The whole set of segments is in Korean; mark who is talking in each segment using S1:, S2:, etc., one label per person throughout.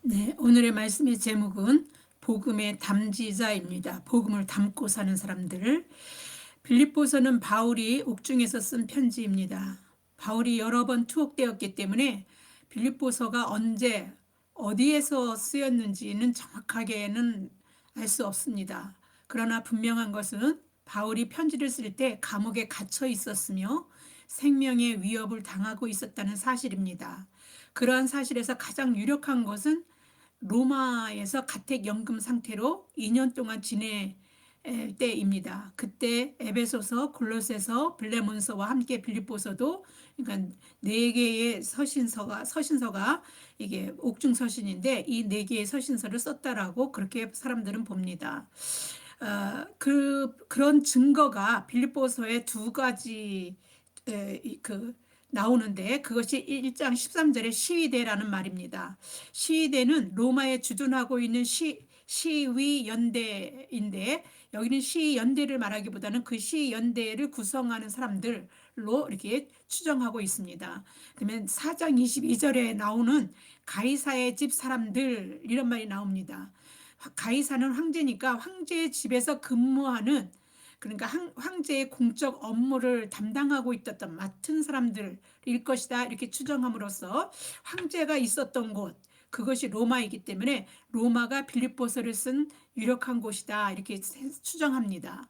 S1: 네, 오늘의 말씀의 제목은 복음의 담지자입니다. 복음을 담고 사는 사람들. 빌립보서는 바울이 옥중에서 쓴 편지입니다. 바울이 여러 번 투옥되었기 때문에 빌립보서가 언제 어디에서 쓰였는지는 정확하게는 알 수 없습니다. 그러나 분명한 것은 바울이 편지를 쓸 때 감옥에 갇혀 있었으며 생명의 위협을 당하고 있었다는 사실입니다. 그러한 사실에서 가장 유력한 것은 로마에서 가택연금 상태로 2년 동안 지낼 때입니다. 그때 에베소서, 골로새서, 빌레몬서와 함께 빌립보서도, 그러니까 네 개의 서신서가 이게 옥중 서신인데 이 네 개의 서신서를 썼다라고 그렇게 사람들은 봅니다. 그런 증거가 빌립보서의 두 가지 나오는데, 그것이 1장 13절의 시위대라는 말입니다. 시위대는 로마에 주둔하고 있는 시위연대인데, 여기는 시위연대를 말하기보다는 그 시위연대를 구성하는 사람들로 이렇게 추정하고 있습니다. 그러면 4장 22절에 나오는 가이사의 집 사람들, 이런 말이 나옵니다. 가이사는 황제니까 황제의 집에서 근무하는, 그러니까 황제의 공적 업무를 담당하고 있었던 맡은 사람들일 것이다, 이렇게 추정함으로써 황제가 있었던 곳, 그것이 로마이기 때문에 로마가 빌립보서를 쓴 유력한 곳이다, 이렇게 추정합니다.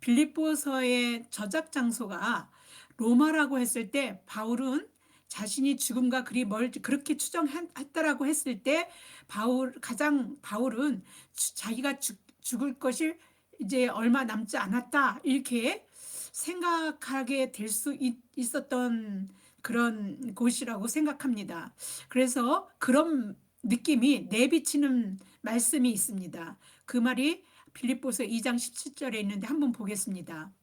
S1: 빌립보서의 저작 장소가 로마라고 했을 때 바울은 자신이 죽음과 그리 멀지 그렇게 추정했다라고 했을 때 바울은 자기가 죽을 것이 이제 얼마 남지 않았다, 이렇게 생각하게 될 수 있었던 그런 곳이라고 생각합니다. 그래서 그런 느낌이 내비치는 말씀이 있습니다. 그 말이 빌립보서 2장 17절에 있는데 한번 보겠습니다.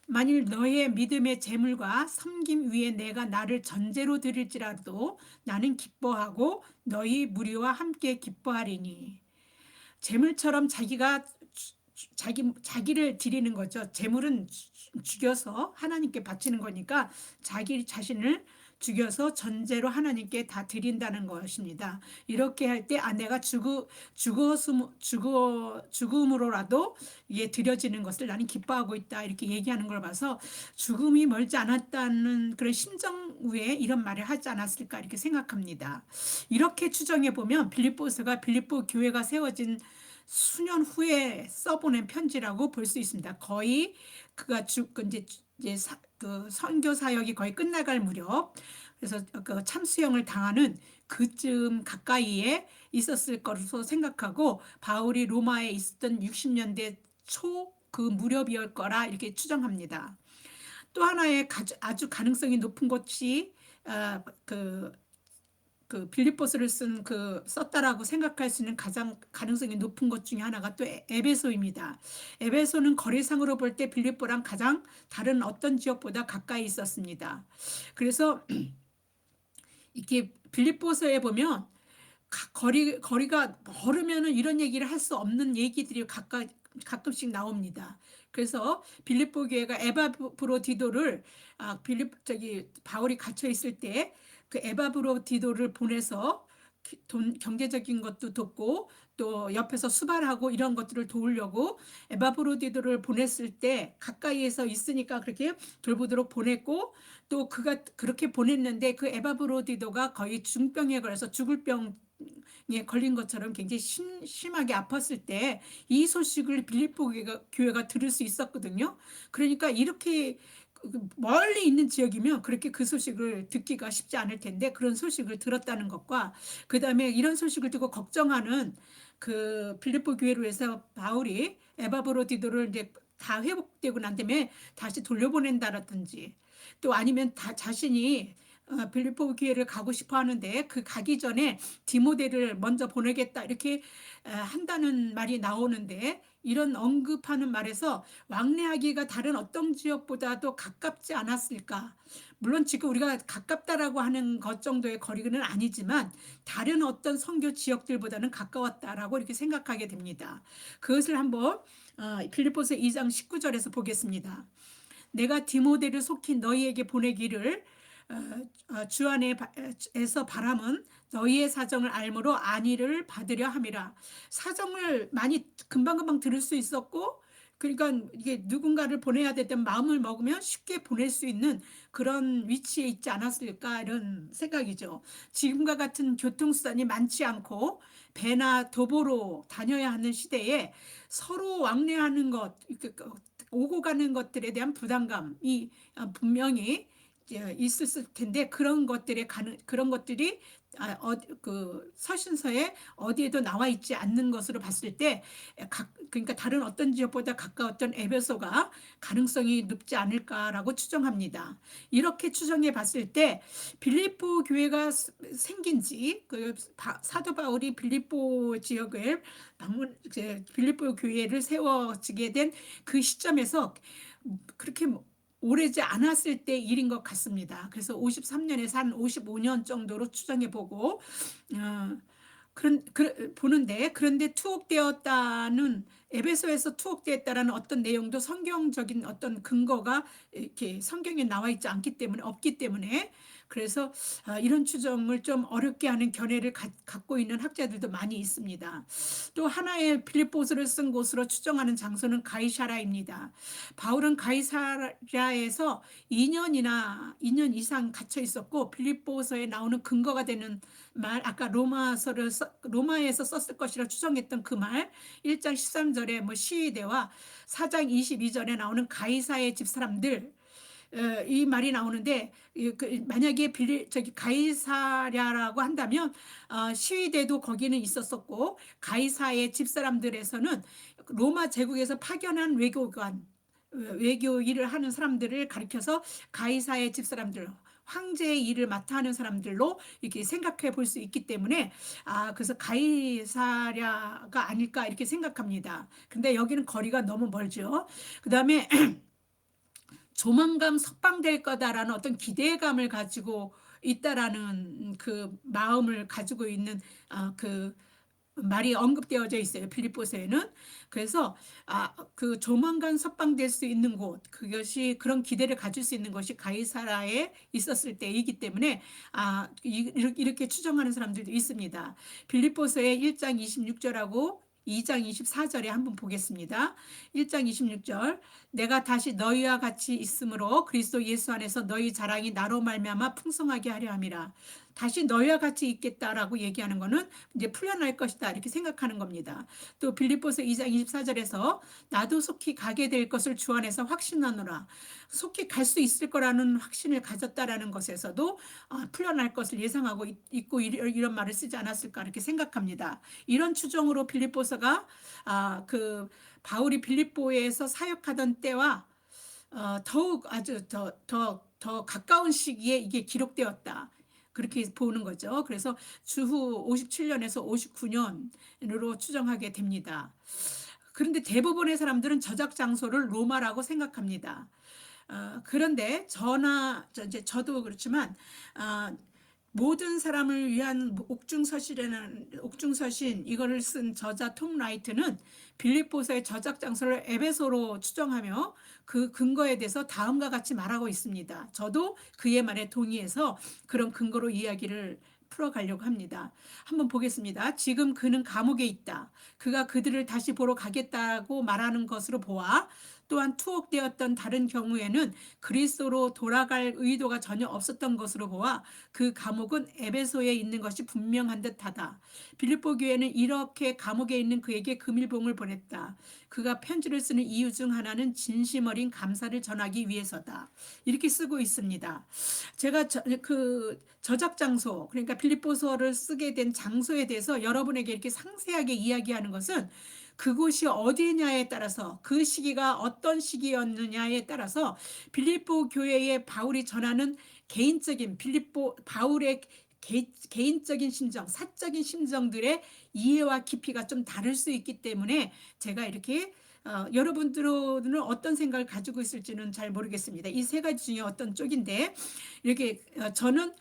S1: 만일 너의 믿음의 재물과 섬김 위에 내가 나를 전제로 드릴지라도 나는 기뻐하고 너희 무리와 함께 기뻐하리니. 재물처럼 자기를 드리는 거죠. 재물은 죽여서 하나님께 바치는 거니까 자기 자신을 죽여서 전제로 하나님께 다 드린다는 것입니다. 이렇게 할 때 내가 죽음으로라도 이게 드려지는 것을 나는 기뻐하고 있다, 이렇게 얘기하는 걸 봐서 죽음이 멀지 않았다는 그런 심정 위에 이런 말을 하지 않았을까, 이렇게 생각합니다. 이렇게 추정해 보면 빌립보서가 빌립보 교회가 세워진 수년 후에 써보낸 편지라고 볼 수 있습니다. 거의 그가 그 선교 사역이 거의 끝나갈 무렵, 그래서 그 참수형을 당하는 그쯤 가까이에 있었을 것으로 생각하고, 바울이 로마에 있었던 60년대 초 그 무렵이었 거라 이렇게 추정합니다. 또 하나의 아주 가능성이 높은 것이 그 빌립보서를 썼다라고 생각할 수 있는 가장 가능성이 높은 것 중에 하나가 또 에베소입니다. 에베소는 거리상으로 볼 때 빌립보랑 가장 다른 어떤 지역보다 가까이 있었습니다. 그래서 이렇게 빌립보서에 보면 거리가 멀으면은 이런 얘기를 할 수 없는 얘기들이 가끔씩 나옵니다. 그래서 빌립보 교회가 에바브로디도를 바울이 갇혀 있을 때 그 에바브로디도를 보내서 경제적인 것도 돕고 또 옆에서 수발하고 이런 것들을 도우려고 에바브로디도를 보냈을 때 가까이에서 있으니까 그렇게 돌보도록 보냈고, 또 그가 그렇게 보냈는데 그 에바브로디도가 거의 중병에 걸려서 죽을 병에 걸린 것처럼 굉장히 심하게 아팠을 때 이 소식을 빌립보 교회가 들을 수 있었거든요. 그러니까 이렇게 멀리 있는 지역이면 그렇게 그 소식을 듣기가 쉽지 않을 텐데 그런 소식을 들었다는 것과, 그 다음에 이런 소식을 듣고 걱정하는 그 빌립보 교회로 해서 바울이 에바브로디도를 이제 다 회복되고 난 다음에 다시 돌려보낸다라든지, 또 아니면 자신이 빌립보 교회를 가고 싶어 하는데 그 가기 전에 디모데를 먼저 보내겠다, 이렇게 한다는 말이 나오는데, 이런 언급하는 말에서 왕래하기가 다른 어떤 지역보다도 가깝지 않았을까. 물론 지금 우리가 가깝다라고 하는 것 정도의 거리는 아니지만 다른 어떤 선교 지역들보다는 가까웠다라고 이렇게 생각하게 됩니다. 그것을 한번 빌립보서 2장 19절에서 보겠습니다. 내가 디모데를 속히 너희에게 보내기를 주 안에 에서 바람은 너희의 사정을 알므로 안위를 받으려 함이라. 사정을 많이 금방금방 들을 수 있었고, 그러니까 이게 누군가를 보내야 될 때 마음을 먹으면 쉽게 보낼 수 있는 그런 위치에 있지 않았을까 이런 생각이죠. 지금과 같은 교통수단이 많지 않고 배나 도보로 다녀야 하는 시대에 서로 왕래하는 것, 오고 가는 것들에 대한 부담감이 분명히 있었을 텐데, 그런 것들이 그 서신서에 어디에도 나와 있지 않는 것으로 봤을 때, 그러니까 다른 어떤 지역보다 가까웠던 에베소가 가능성이 높지 않을까라고 추정합니다. 이렇게 추정해 봤을 때 빌립보 교회가 생긴 지, 사도 바울이 빌립보 지역을 빌립보 교회를 세워지게 된 그 시점에서 그렇게 오래지 않았을 때 일인 것 같습니다. 그래서 53년에서 한 55년 정도로 추정해 보고, 어, 보는데, 그런데 투옥되었다는, 에베소에서 투옥되었다라는 어떤 내용도 성경적인 어떤 근거가 이렇게 성경에 나와 있지 않기 때문에, 없기 때문에, 그래서 이런 추정을 좀 어렵게 하는 견해를 갖고 있는 학자들도 많이 있습니다. 또 하나의 빌립보서를 쓴 곳으로 추정하는 장소는 가이사라입니다. 바울은 가이사라에서 2년 이상 갇혀 있었고, 빌립보서에 나오는 근거가 되는 말, 아까 로마에서 썼을 것이라 추정했던 그 말, 1장 13절에 뭐 시위대와 4장 22절에 나오는 가이사의 집사람들, 이 말이 나오는데, 만약에 가이사랴라고 한다면 시위대도 거기는 있었었고, 가이사의 집사람들에서는 로마 제국에서 파견한 외교 일을 하는 사람들을 가리켜서 가이사의 집사람들, 황제의 일을 맡아 하는 사람들로 이렇게 생각해 볼 수 있기 때문에, 그래서 가이사랴가 아닐까 이렇게 생각합니다. 근데 여기는 거리가 너무 멀죠. 그다음에 조만간 석방될 거다라는 어떤 기대감을 가지고 있다라는 그 마음을 가지고 있는 그 말이 언급되어져 있어요. 빌립보서에는. 그래서 그 조만간 석방될 수 있는 곳, 그것이 그런 기대를 가질 수 있는 것이 가이사라에 있었을 때이기 때문에 이렇게 추정하는 사람들도 있습니다. 빌립보서의 1장 26절하고 2장 24절에 한번 보겠습니다. 1장 26절, 내가 다시 너희와 같이 있으므로 그리스도 예수 안에서 너희 자랑이 나로 말미암아 풍성하게 하려 함이라. 다시 너희와 같이 있겠다라고 얘기하는 거는 이제 풀려날 것이다 이렇게 생각하는 겁니다. 또 빌립보서 2장 24절에서 나도 속히 가게 될 것을 주 안에서 확신하노라. 속히 갈 수 있을 거라는 확신을 가졌다라는 것에서도 풀려날 것을 예상하고 있고 이런 말을 쓰지 않았을까 이렇게 생각합니다. 이런 추정으로 빌립보서가 그 바울이 빌립보에서 사역하던 때와 더욱 아주 더 가까운 시기에 이게 기록되었다. 그렇게 보는 거죠. 그래서 주후 57년에서 59년으로 추정하게 됩니다. 그런데 대부분의 사람들은 저작 장소를 로마라고 생각합니다. 그런데 저도 그렇지만 모든 사람을 위한 옥중서신 이거를 쓴 저자 톰 라이트는 빌립보서의 저작 장소를 에베소로 추정하며 그 근거에 대해서 다음과 같이 말하고 있습니다. 저도 그의 말에 동의해서 그런 근거로 이야기를 풀어가려고 합니다. 한번 보겠습니다. 지금 그는 감옥에 있다. 그가 그들을 다시 보러 가겠다고 말하는 것으로 보아 또한 투옥되었던 다른 경우에는 그리스도로 돌아갈 의도가 전혀 없었던 것으로 보아 그 감옥은 에베소에 있는 것이 분명한 듯하다. 빌립보 교회는 이렇게 감옥에 있는 그에게 금일봉을 보냈다. 그가 편지를 쓰는 이유 중 하나는 진심 어린 감사를 전하기 위해서다. 이렇게 쓰고 있습니다. 제가 그 저작 장소, 그러니까 빌립보서를 쓰게 된 장소에 대해서 여러분에게 이렇게 상세하게 이야기하는 것은 그곳이 어디냐에 따라서, 그 시기가 어떤 시기였느냐에 따라서 빌립보 교회에 바울이 전하는 바울의 개인적인 심정, 사적인 심정들의 이해와 깊이가 좀 다를 수 있기 때문에 제가 이렇게 여러분들은 어떤 생각을 가지고 있을지는 잘 모르겠습니다. 이 세 가지 중에 어떤 쪽인데, 이렇게 저는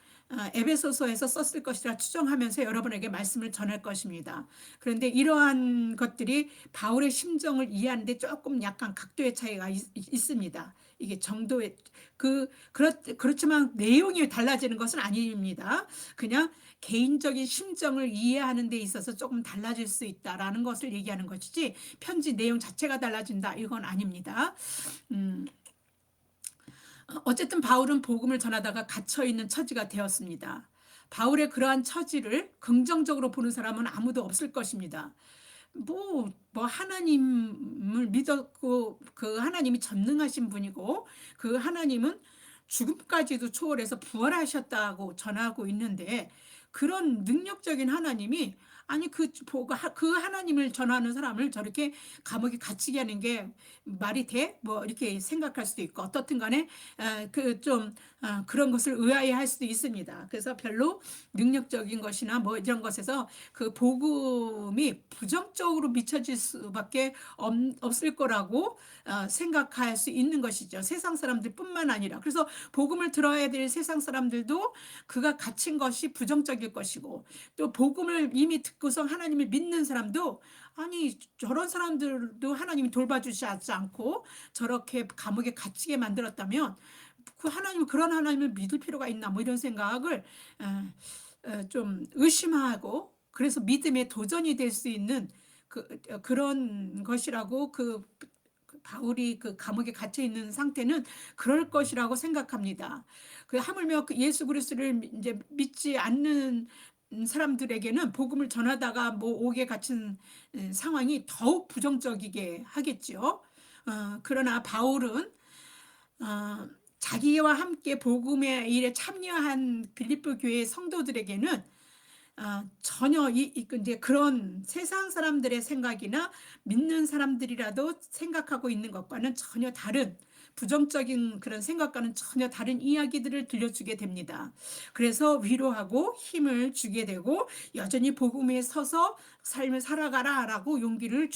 S1: 에베소서에서 썼을 것이라 추정하면서 여러분에게 말씀을 전할 것입니다. 그런데 이러한 것들이 바울의 심정을 이해하는데 조금 약간 각도의 차이가 있습니다. 이게 정도의 그렇지만 내용이 달라지는 것은 아닙니다. 그냥 개인적인 심정을 이해하는 데 있어서 조금 달라질 수 있다라는 것을 얘기하는 것이지 편지 내용 자체가 달라진다 이건 아닙니다. 음, 어쨌든 바울은 복음을 전하다가 갇혀 있는 처지가 되었습니다. 바울의 그러한 처지를 긍정적으로 보는 사람은 아무도 없을 것입니다. 뭐 하나님을 믿었고 그 하나님이 전능하신 분이고 그 하나님은 죽음까지도 초월해서 부활하셨다고 전하고 있는데 그런 능력적인 하나님이 아니 그 하나님을 전하는 사람을 저렇게 감옥에 갇히게 하는 게 말이 돼? 뭐 이렇게 생각할 수도 있고 어떻든 간에 좀 그런 것을 의아해할 수도 있습니다. 그래서 별로 능력적인 것이나 뭐 이런 것에서 그 복음이 부정적으로 미쳐질 수밖에 없을 거라고 생각할 수 있는 것이죠. 세상 사람들뿐만 아니라. 그래서 복음을 들어야 될 세상 사람들도 그가 갇힌 것이 부정적일 것이고 또 복음을 이미 듣고서 하나님을 믿는 사람도 아니 저런 사람들도 하나님이 돌봐주지 않고 저렇게 감옥에 갇히게 만들었다면 그 하나님 그런 하나님을 믿을 필요가 있나 뭐 이런 생각을 좀 의심하고 그래서 믿음의 도전이 될 수 있는 그런 것이라고 바울이 그 감옥에 갇혀 있는 상태는 그럴 것이라고 생각합니다. 하물며 그 예수 그리스도를 이제 믿지 않는 사람들에게는 복음을 전하다가 뭐 옥에 갇힌 상황이 더욱 부정적이게 하겠죠. 그러나 바울은 어, 자기와 함께 복음의 일에 참여한 빌립보 교회 성도들에게는 전혀 이제 그런 세상 사람들의 생각이나 믿는 사람들이라도 생각하고 있는 것과는 전혀 다른 부정적인 그런 생각과는 전혀 다른 이야기들을 들려주게 됩니다. 그래서 위로하고 힘을 주게 되고 여전히 복음에 서서 삶을 살아가라라고 용기를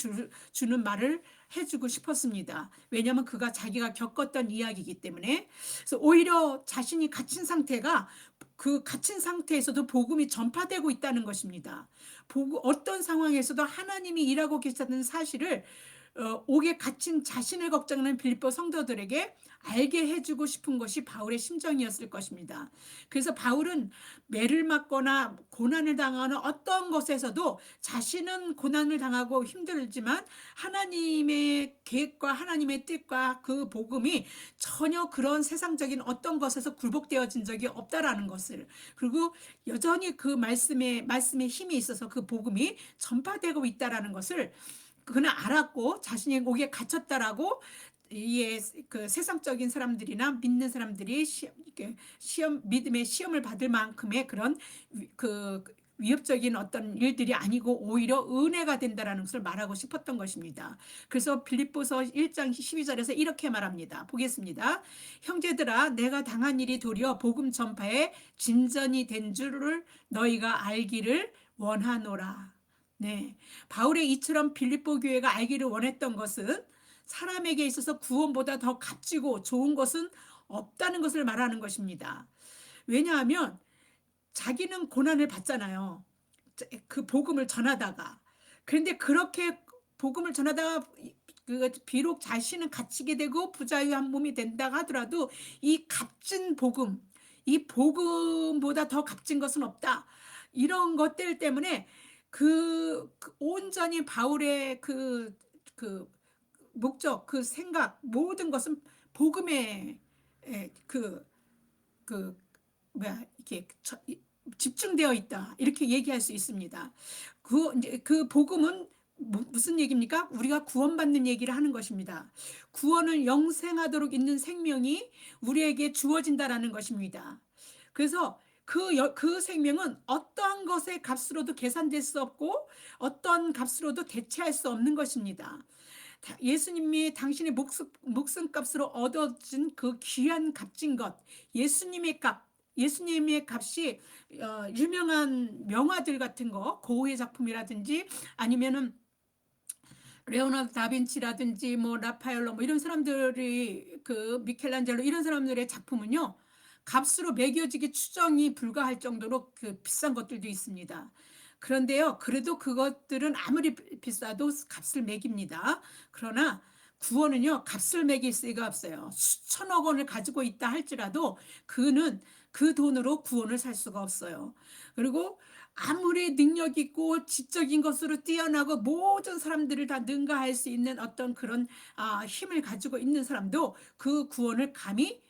S1: 주는 말을 해주고 싶었습니다. 왜냐하면 그가 자기가 겪었던 이야기이기 때문에. 그래서 오히려 자신이 갇힌 상태가 그 갇힌 상태에서도 복음이 전파되고 있다는 것입니다. 어떤 상황에서도 하나님이 일하고 계셨다는 사실을 옥에 갇힌 자신을 걱정하는 빌립보 성도들에게 알게 해주고 싶은 것이 바울의 심정이었을 것입니다. 그래서 바울은 매를 맞거나 고난을 당하는 어떤 것에서도 자신은 고난을 당하고 힘들지만 하나님의 계획과 하나님의 뜻과 그 복음이 전혀 그런 세상적인 어떤 것에서 굴복되어진 적이 없다라는 것을 그리고 여전히 그 말씀에 힘이 있어서 그 복음이 전파되고 있다라는 것을 그는 알았고 자신의 옥에 갇혔다라고 그 세상적인 사람들이나 믿는 사람들이 믿음의 시험을 받을 만큼의 그런 그 위협적인 어떤 일들이 아니고 오히려 은혜가 된다라는 것을 말하고 싶었던 것입니다. 그래서 빌립보서 1장 12절에서 이렇게 말합니다. 보겠습니다. 형제들아 내가 당한 일이 도리어 복음 전파에 진전이 된 줄을 너희가 알기를 원하노라. 네, 바울의 이처럼 빌립보 교회가 알기를 원했던 것은 사람에게 있어서 구원보다 더 값지고 좋은 것은 없다는 것을 말하는 것입니다. 왜냐하면 자기는 고난을 받잖아요. 그 복음을 전하다가. 그런데 그렇게 복음을 전하다가 비록 자신은 갇히게 되고 부자유한 몸이 된다 하더라도 이 값진 복음, 이 복음보다 더 값진 것은 없다. 이런 것들 때문에 온전히 바울의 그 목적, 그 생각, 모든 것은 복음에 그 이렇게 집중되어 있다. 이렇게 얘기할 수 있습니다. 이제 그 복음은 무슨 얘기입니까? 우리가 구원받는 얘기를 하는 것입니다. 구원을 영생하도록 있는 생명이 우리에게 주어진다라는 것입니다. 그래서 그 생명은 어떠한 것의 값으로도 계산될 수 없고 어떠한 값으로도 대체할 수 없는 것입니다. 예수님이 당신의 목숨값으로 얻어진 그 귀한 값진 것, 예수님의 값이 유명한 명화들 같은 거, 고흐의 작품이라든지 아니면은 레오나르도 다빈치라든지 뭐 라파엘로 뭐 이런 사람들이 그 미켈란젤로 이런 사람들의 작품은요. 값으로 매겨지기 추정이 불가할 정도로 그 비싼 것들도 있습니다. 그런데요, 그래도 그것들은 아무리 비싸도 값을 매깁니다. 그러나 구원은요, 값을 매길 수가 없어요. 수천억 원을 가지고 있다 할지라도 그는 그 돈으로 구원을 살 수가 없어요. 그리고 아무리 능력 있고 지적인 것으로 뛰어나고 모든 사람들을 다 능가할 수 있는 어떤 그런 힘을 가지고 있는 사람도 그 구원을 감히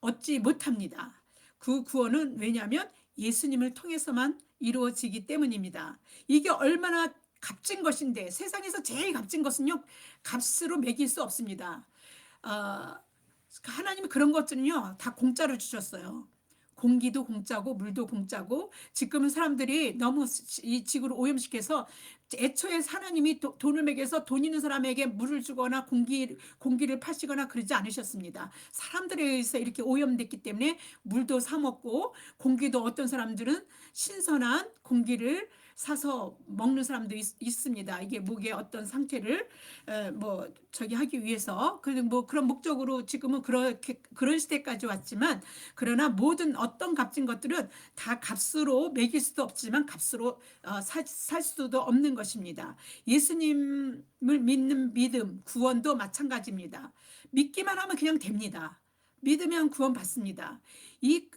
S1: 얻지 못합니다. 그 구원은 왜냐하면 예수님을 통해서만 이루어지기 때문입니다. 이게 얼마나 값진 것인데, 세상에서 제일 값진 것은요, 값으로 매길 수 없습니다. 어, 하나님이 그런 것들은요 다 공짜로 주셨어요. 공기도 공짜고 물도 공짜고, 지금은 사람들이 너무 이 지구를 오염시켜서 애초에 하나님이 돈을 매겨서 돈 있는 사람에게 물을 주거나 공기를 파시거나 그러지 않으셨습니다. 사람들에 의해서 이렇게 오염됐기 때문에 물도 사 먹고, 공기도 어떤 사람들은 신선한 공기를 사서 먹는 사람도 있습니다. 이게 목의 어떤 상태를 뭐 저기 하기 위해서, 뭐 그런 목적으로 지금은 그렇게 그런 시대까지 왔지만, 그러나 모든 어떤 값진 것들은 다 값으로 매길 수도 없지만 값으로 살 수도 없는 것입니다. 예수님을 믿는 믿음, 구원도 마찬가지입니다. 믿기만 하면 그냥 됩니다. 믿으면 구원받습니다. 이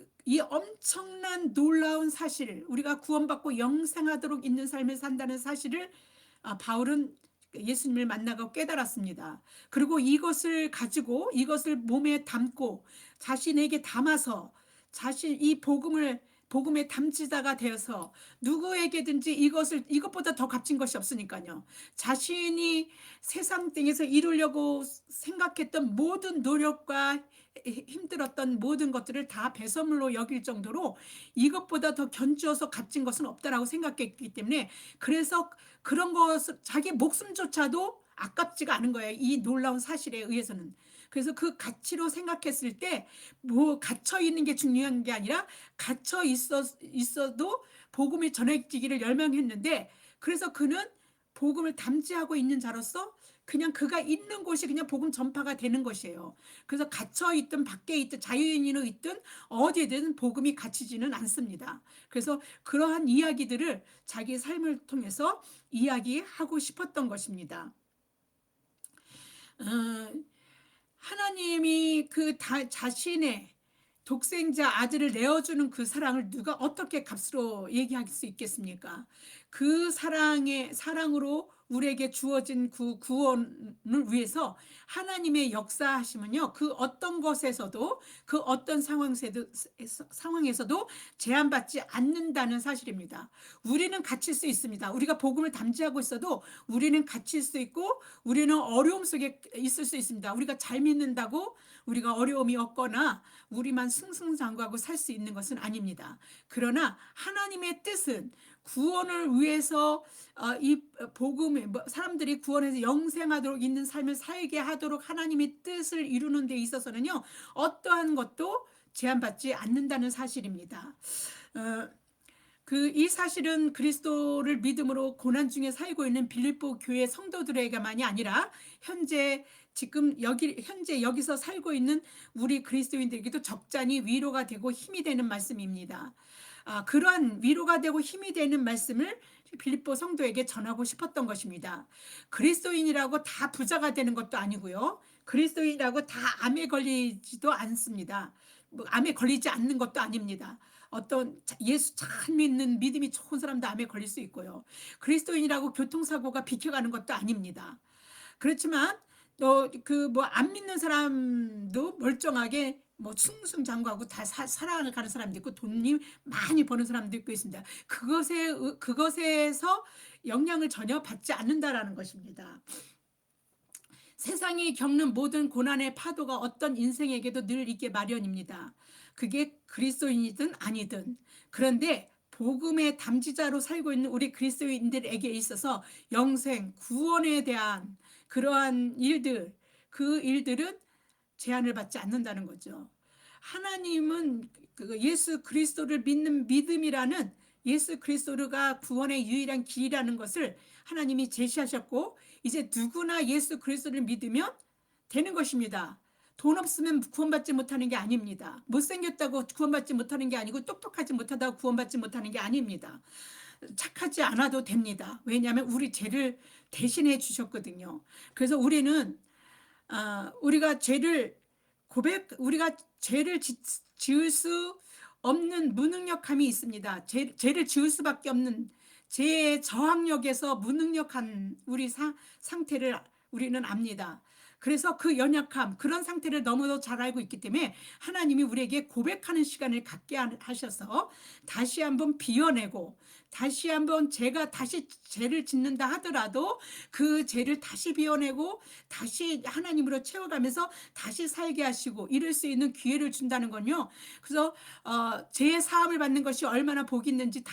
S1: 엄청난 놀라운 사실, 우리가 구원받고 영생하도록 있는 삶을 산다는 사실을 바울은 예수님을 만나고 깨달았습니다. 그리고 이것을 가지고, 이것을 몸에 담고 자신에게 담아서, 이 복음의 담지자가 되어서 누구에게든지 이것보다 더 값진 것이 없으니까요. 자신이 세상 땅에서 이루려고 생각했던 모든 노력과 힘들었던 모든 것들을 다 배설물로 여길 정도로 이것보다 더 견주어서 값진 것은 없다라고 생각했기 때문에, 그래서 그런 것을 자기 목숨조차도 아깝지가 않은 거예요. 이 놀라운 사실에 의해서는. 그래서 그 가치로 생각했을 때 뭐 갇혀 있는 게 중요한 게 아니라 갇혀 있어도 복음이 전해지기를 열망했는데, 그래서 그는 복음을 담지하고 있는 자로서 그냥 그가 있는 곳이 그냥 복음 전파가 되는 것이에요. 그래서 갇혀 있든 밖에 있든 자유인으로 있든 어디든 복음이 갇히지는 않습니다. 그래서 그러한 이야기들을 자기 삶을 통해서 이야기하고 싶었던 것입니다. 어, 하나님이 자신의 독생자 아들을 내어주는 그 사랑을 누가 어떻게 값으로 얘기할 수 있겠습니까? 그 사랑으로 우리에게 주어진 그 구원을 위해서 하나님의 역사하심은요, 그 어떤 것에서도, 그 어떤 상황에서도 제한받지 않는다는 사실입니다. 우리는 갇힐 수 있습니다. 우리가 복음을 담지하고 있어도 우리는 갇힐 수 있고, 우리는 어려움 속에 있을 수 있습니다. 우리가 잘 믿는다고 우리가 어려움이 없거나 우리만 승승장구하고 살 수 있는 것은 아닙니다. 그러나 하나님의 뜻은 구원을 위해서 이 복음에 사람들이 구원해서 영생하도록 있는 삶을 살게 하도록 하나님의 뜻을 이루는 데 있어서는요, 어떠한 것도 제한받지 않는다는 사실입니다. 이 사실은 그리스도를 믿음으로 고난 중에 살고 있는 빌립보 교회 성도들에게만이 아니라 현재 여기서 살고 있는 우리 그리스도인들에게도 적잖이 위로가 되고 힘이 되는 말씀입니다. 그러한 위로가 되고 힘이 되는 말씀을 빌립보 성도에게 전하고 싶었던 것입니다. 그리스도인이라고 다 부자가 되는 것도 아니고요. 그리스도인이라고 다 암에 걸리지도 않습니다. 암에 걸리지 않는 것도 아닙니다. 어떤 예수 잘 믿는 믿음이 좋은 사람도 암에 걸릴 수 있고요. 그리스도인이라고 교통사고가 비켜가는 것도 아닙니다. 그렇지만 안 믿는 사람도 멀쩡하게 승승장구하고 다 살아가는 사람도 있고, 돈이 많이 버는 사람도 있고 있습니다. 그것에서 영향을 전혀 받지 않는다라는 것입니다. 세상이 겪는 모든 고난의 파도가 어떤 인생에게도 늘 있게 마련입니다. 그게 그리스도인이든 아니든. 그런데 복음의 담지자로 살고 있는 우리 그리스도인들에게 있어서 영생, 구원에 대한 그러한 일들, 그 일들은 제한을 받지 않는다는 거죠. 하나님은 예수 그리스도를 믿는 믿음이라는, 예수 그리스도가 구원의 유일한 길이라는 것을 하나님이 제시하셨고, 이제 누구나 예수 그리스도를 믿으면 되는 것입니다. 돈 없으면 구원받지 못하는 게 아닙니다. 못생겼다고 구원받지 못하는 게 아니고, 똑똑하지 못하다고 구원받지 못하는 게 아닙니다. 착하지 않아도 됩니다. 왜냐하면 우리 죄를 대신해 주셨거든요. 그래서 우리는 우리가 우리가 죄를 지을 수 없는 무능력함이 있습니다. 죄를 지을 수밖에 없는 죄의 저항력에서 무능력한 우리 상태를 우리는 압니다. 그래서 그 연약함, 그런 상태를 너무도 잘 알고 있기 때문에 하나님이 우리에게 고백하는 시간을 갖게 하셔서 다시 한번 비워내고, 다시 한번 제가 다시 죄를 짓는다 하더라도 그 죄를 다시 비워내고 다시 하나님으로 채워가면서 다시 살게 하시고 이럴 수 있는 기회를 준다는 건요. 그래서 죄의 사함을 받는 것이 얼마나 복이 있는지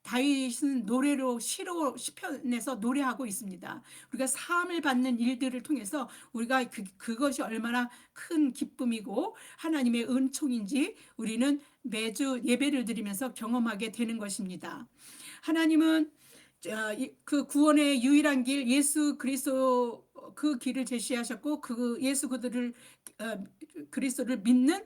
S1: 다윗은 노래로 시로 시편에서 노래하고 있습니다. 우리가 사함을 받는 일들을 통해서 우리가 그것이 얼마나 큰 기쁨이고 하나님의 은총인지 우리는 매주 예배를 드리면서 경험하게 되는 것입니다. 하나님은 그 구원의 유일한 길 예수 그리스도, 그 길을 제시하셨고 그 예수 그리스도를 믿는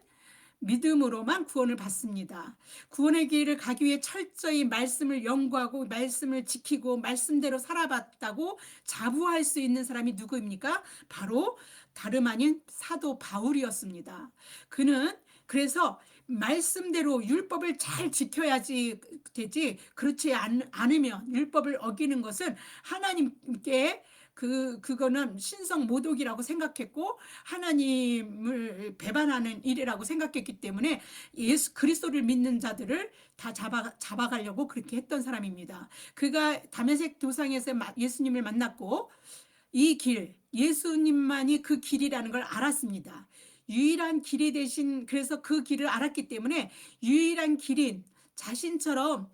S1: 믿음으로만 구원을 받습니다. 구원의 길을 가기 위해 철저히 말씀을 연구하고 말씀을 지키고 말씀대로 살아봤다고 자부할 수 있는 사람이 누구입니까? 바로 다름 아닌 사도 바울이었습니다. 그는 그래서 말씀대로 율법을 잘 지켜야지 되지, 그렇지 않으면 율법을 어기는 것은 하나님께 그거는 신성 모독이라고 생각했고 하나님을 배반하는 일이라고 생각했기 때문에 예수 그리스도를 믿는 자들을 다 잡아가려고 그렇게 했던 사람입니다. 그가 다메섹 도상에서 예수님을 만났고 이 길, 예수님만이 그 길이라는 걸 알았습니다. 유일한 길이 되신, 그래서 그 길을 알았기 때문에 유일한 길인 자신처럼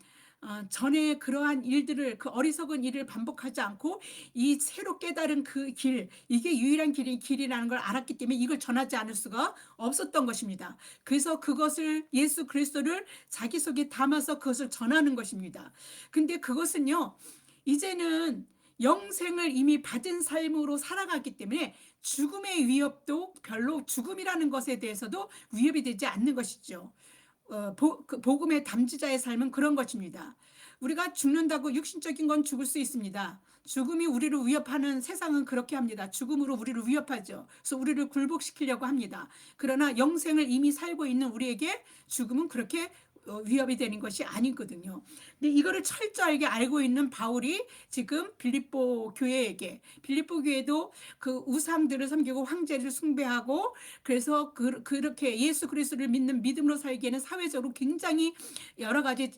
S1: 전에 그러한 일들을, 그 어리석은 일을 반복하지 않고 이 새로 깨달은 그 길, 이게 유일한 길이라는 걸 알았기 때문에 이걸 전하지 않을 수가 없었던 것입니다. 그래서 그것을, 예수 그리스도를 자기 속에 담아서 그것을 전하는 것입니다. 근데 그것은요, 이제는 영생을 이미 받은 삶으로 살아가기 때문에 죽음의 위협도 별로, 죽음이라는 것에 대해서도 위협이 되지 않는 것이죠. 복음의 담지자의 삶은 그런 것입니다. 우리가 죽는다고 육신적인 건 죽을 수 있습니다. 죽음이 우리를 위협하는 세상은 그렇게 합니다. 죽음으로 우리를 위협하죠. 그래서 우리를 굴복시키려고 합니다. 그러나 영생을 이미 살고 있는 우리에게 죽음은 그렇게 위협이 되는 것이 아니거든요. 근데 이거를 철저하게 알고 있는 바울이 지금 빌립보 교회도 그 우상들을 섬기고 황제를 숭배하고, 그래서 그렇게 예수 그리스도를 믿는 믿음으로 살기에는 사회적으로 굉장히 여러 가지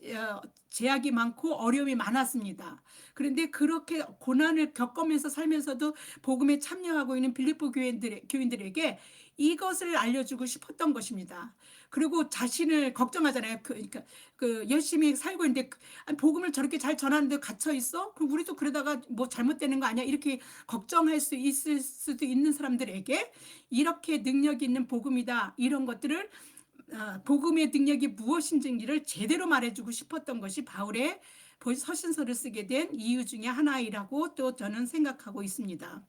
S1: 제약이 많고 어려움이 많았습니다. 그런데 그렇게 고난을 겪으면서 살면서도 복음에 참여하고 있는 빌립보 교인들에게 이것을 알려주고 싶었던 것입니다. 그리고 자신을 걱정하잖아요. 그러니까 열심히 살고 있는데 복음을 저렇게 잘 전하는데 갇혀 있어? 그럼 우리도 그러다가 뭐 잘못되는 거 아니야? 이렇게 걱정할 수 있을 수도 있는 사람들에게 이렇게 능력 있는 복음이다, 이런 것들을 복음의 능력이 무엇인지를 제대로 말해주고 싶었던 것이 바울의 서신서를 쓰게 된 이유 중에 하나이라고 또 저는 생각하고 있습니다.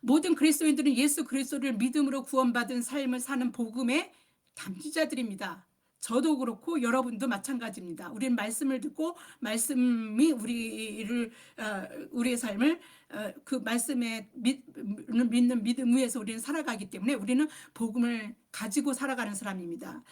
S1: 모든 그리스도인들은 예수 그리스도를 믿음으로 구원받은 삶을 사는 복음의 담지자들입니다. 저도 그렇고 여러분도 마찬가지입니다. 우리는 말씀을 듣고 말씀이 우리의 삶을 그 말씀에 믿는 믿음 위에서 우리는 살아가기 때문에 우리는 복음을 가지고 살아가는 사람입니다.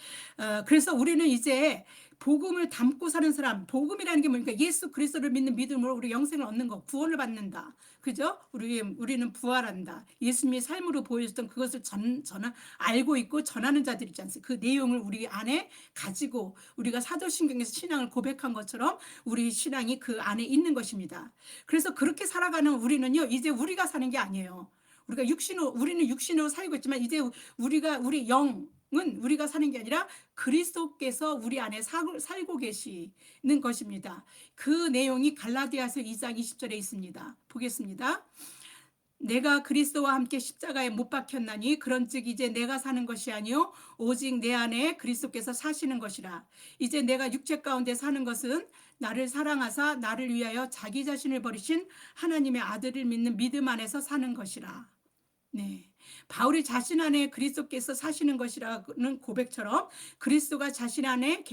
S1: 그래서 우리는 이제 복음을 담고 사는 사람, 복음이라는 게 뭡니까? 예수 그리스도를 믿는 믿음으로 우리 영생을 얻는 거, 구원을 받는다. 그죠? 우리는 부활한다. 예수님의 삶으로 보여줬던 그것을 알고 있고 전하는 자들이지 않습니까? 그 내용을 우리 안에 가지고 우리가 사도신경에서 신앙을 고백한 것처럼 우리 신앙이 그 안에 있는 것입니다. 그래서 그렇게 살아가는 우리는요, 이제 우리가 사는 게 아니에요. 우리는 육신으로 살고 있지만 이제 우리 영은 우리가 사는 게 아니라 그리스도께서 우리 안에 살고 계시는 것입니다. 그 내용이 갈라디아서 2장 20절에 있습니다. 보겠습니다. 내가 그리스도와 함께 십자가에 못 박혔나니 그런즉 이제 내가 사는 것이 아니요 오직 내 안에 그리스도께서 사시는 것이라. 이제 내가 육체 가운데 사는 것은 나를 사랑하사 나를 위하여 자기 자신을 버리신 하나님의 아들을 믿는 믿음 안에서 사는 것이라. 네, 바울이 자신 안에 그리스도께서 사시는 것이라는 고백처럼 그리스도가 자신 안에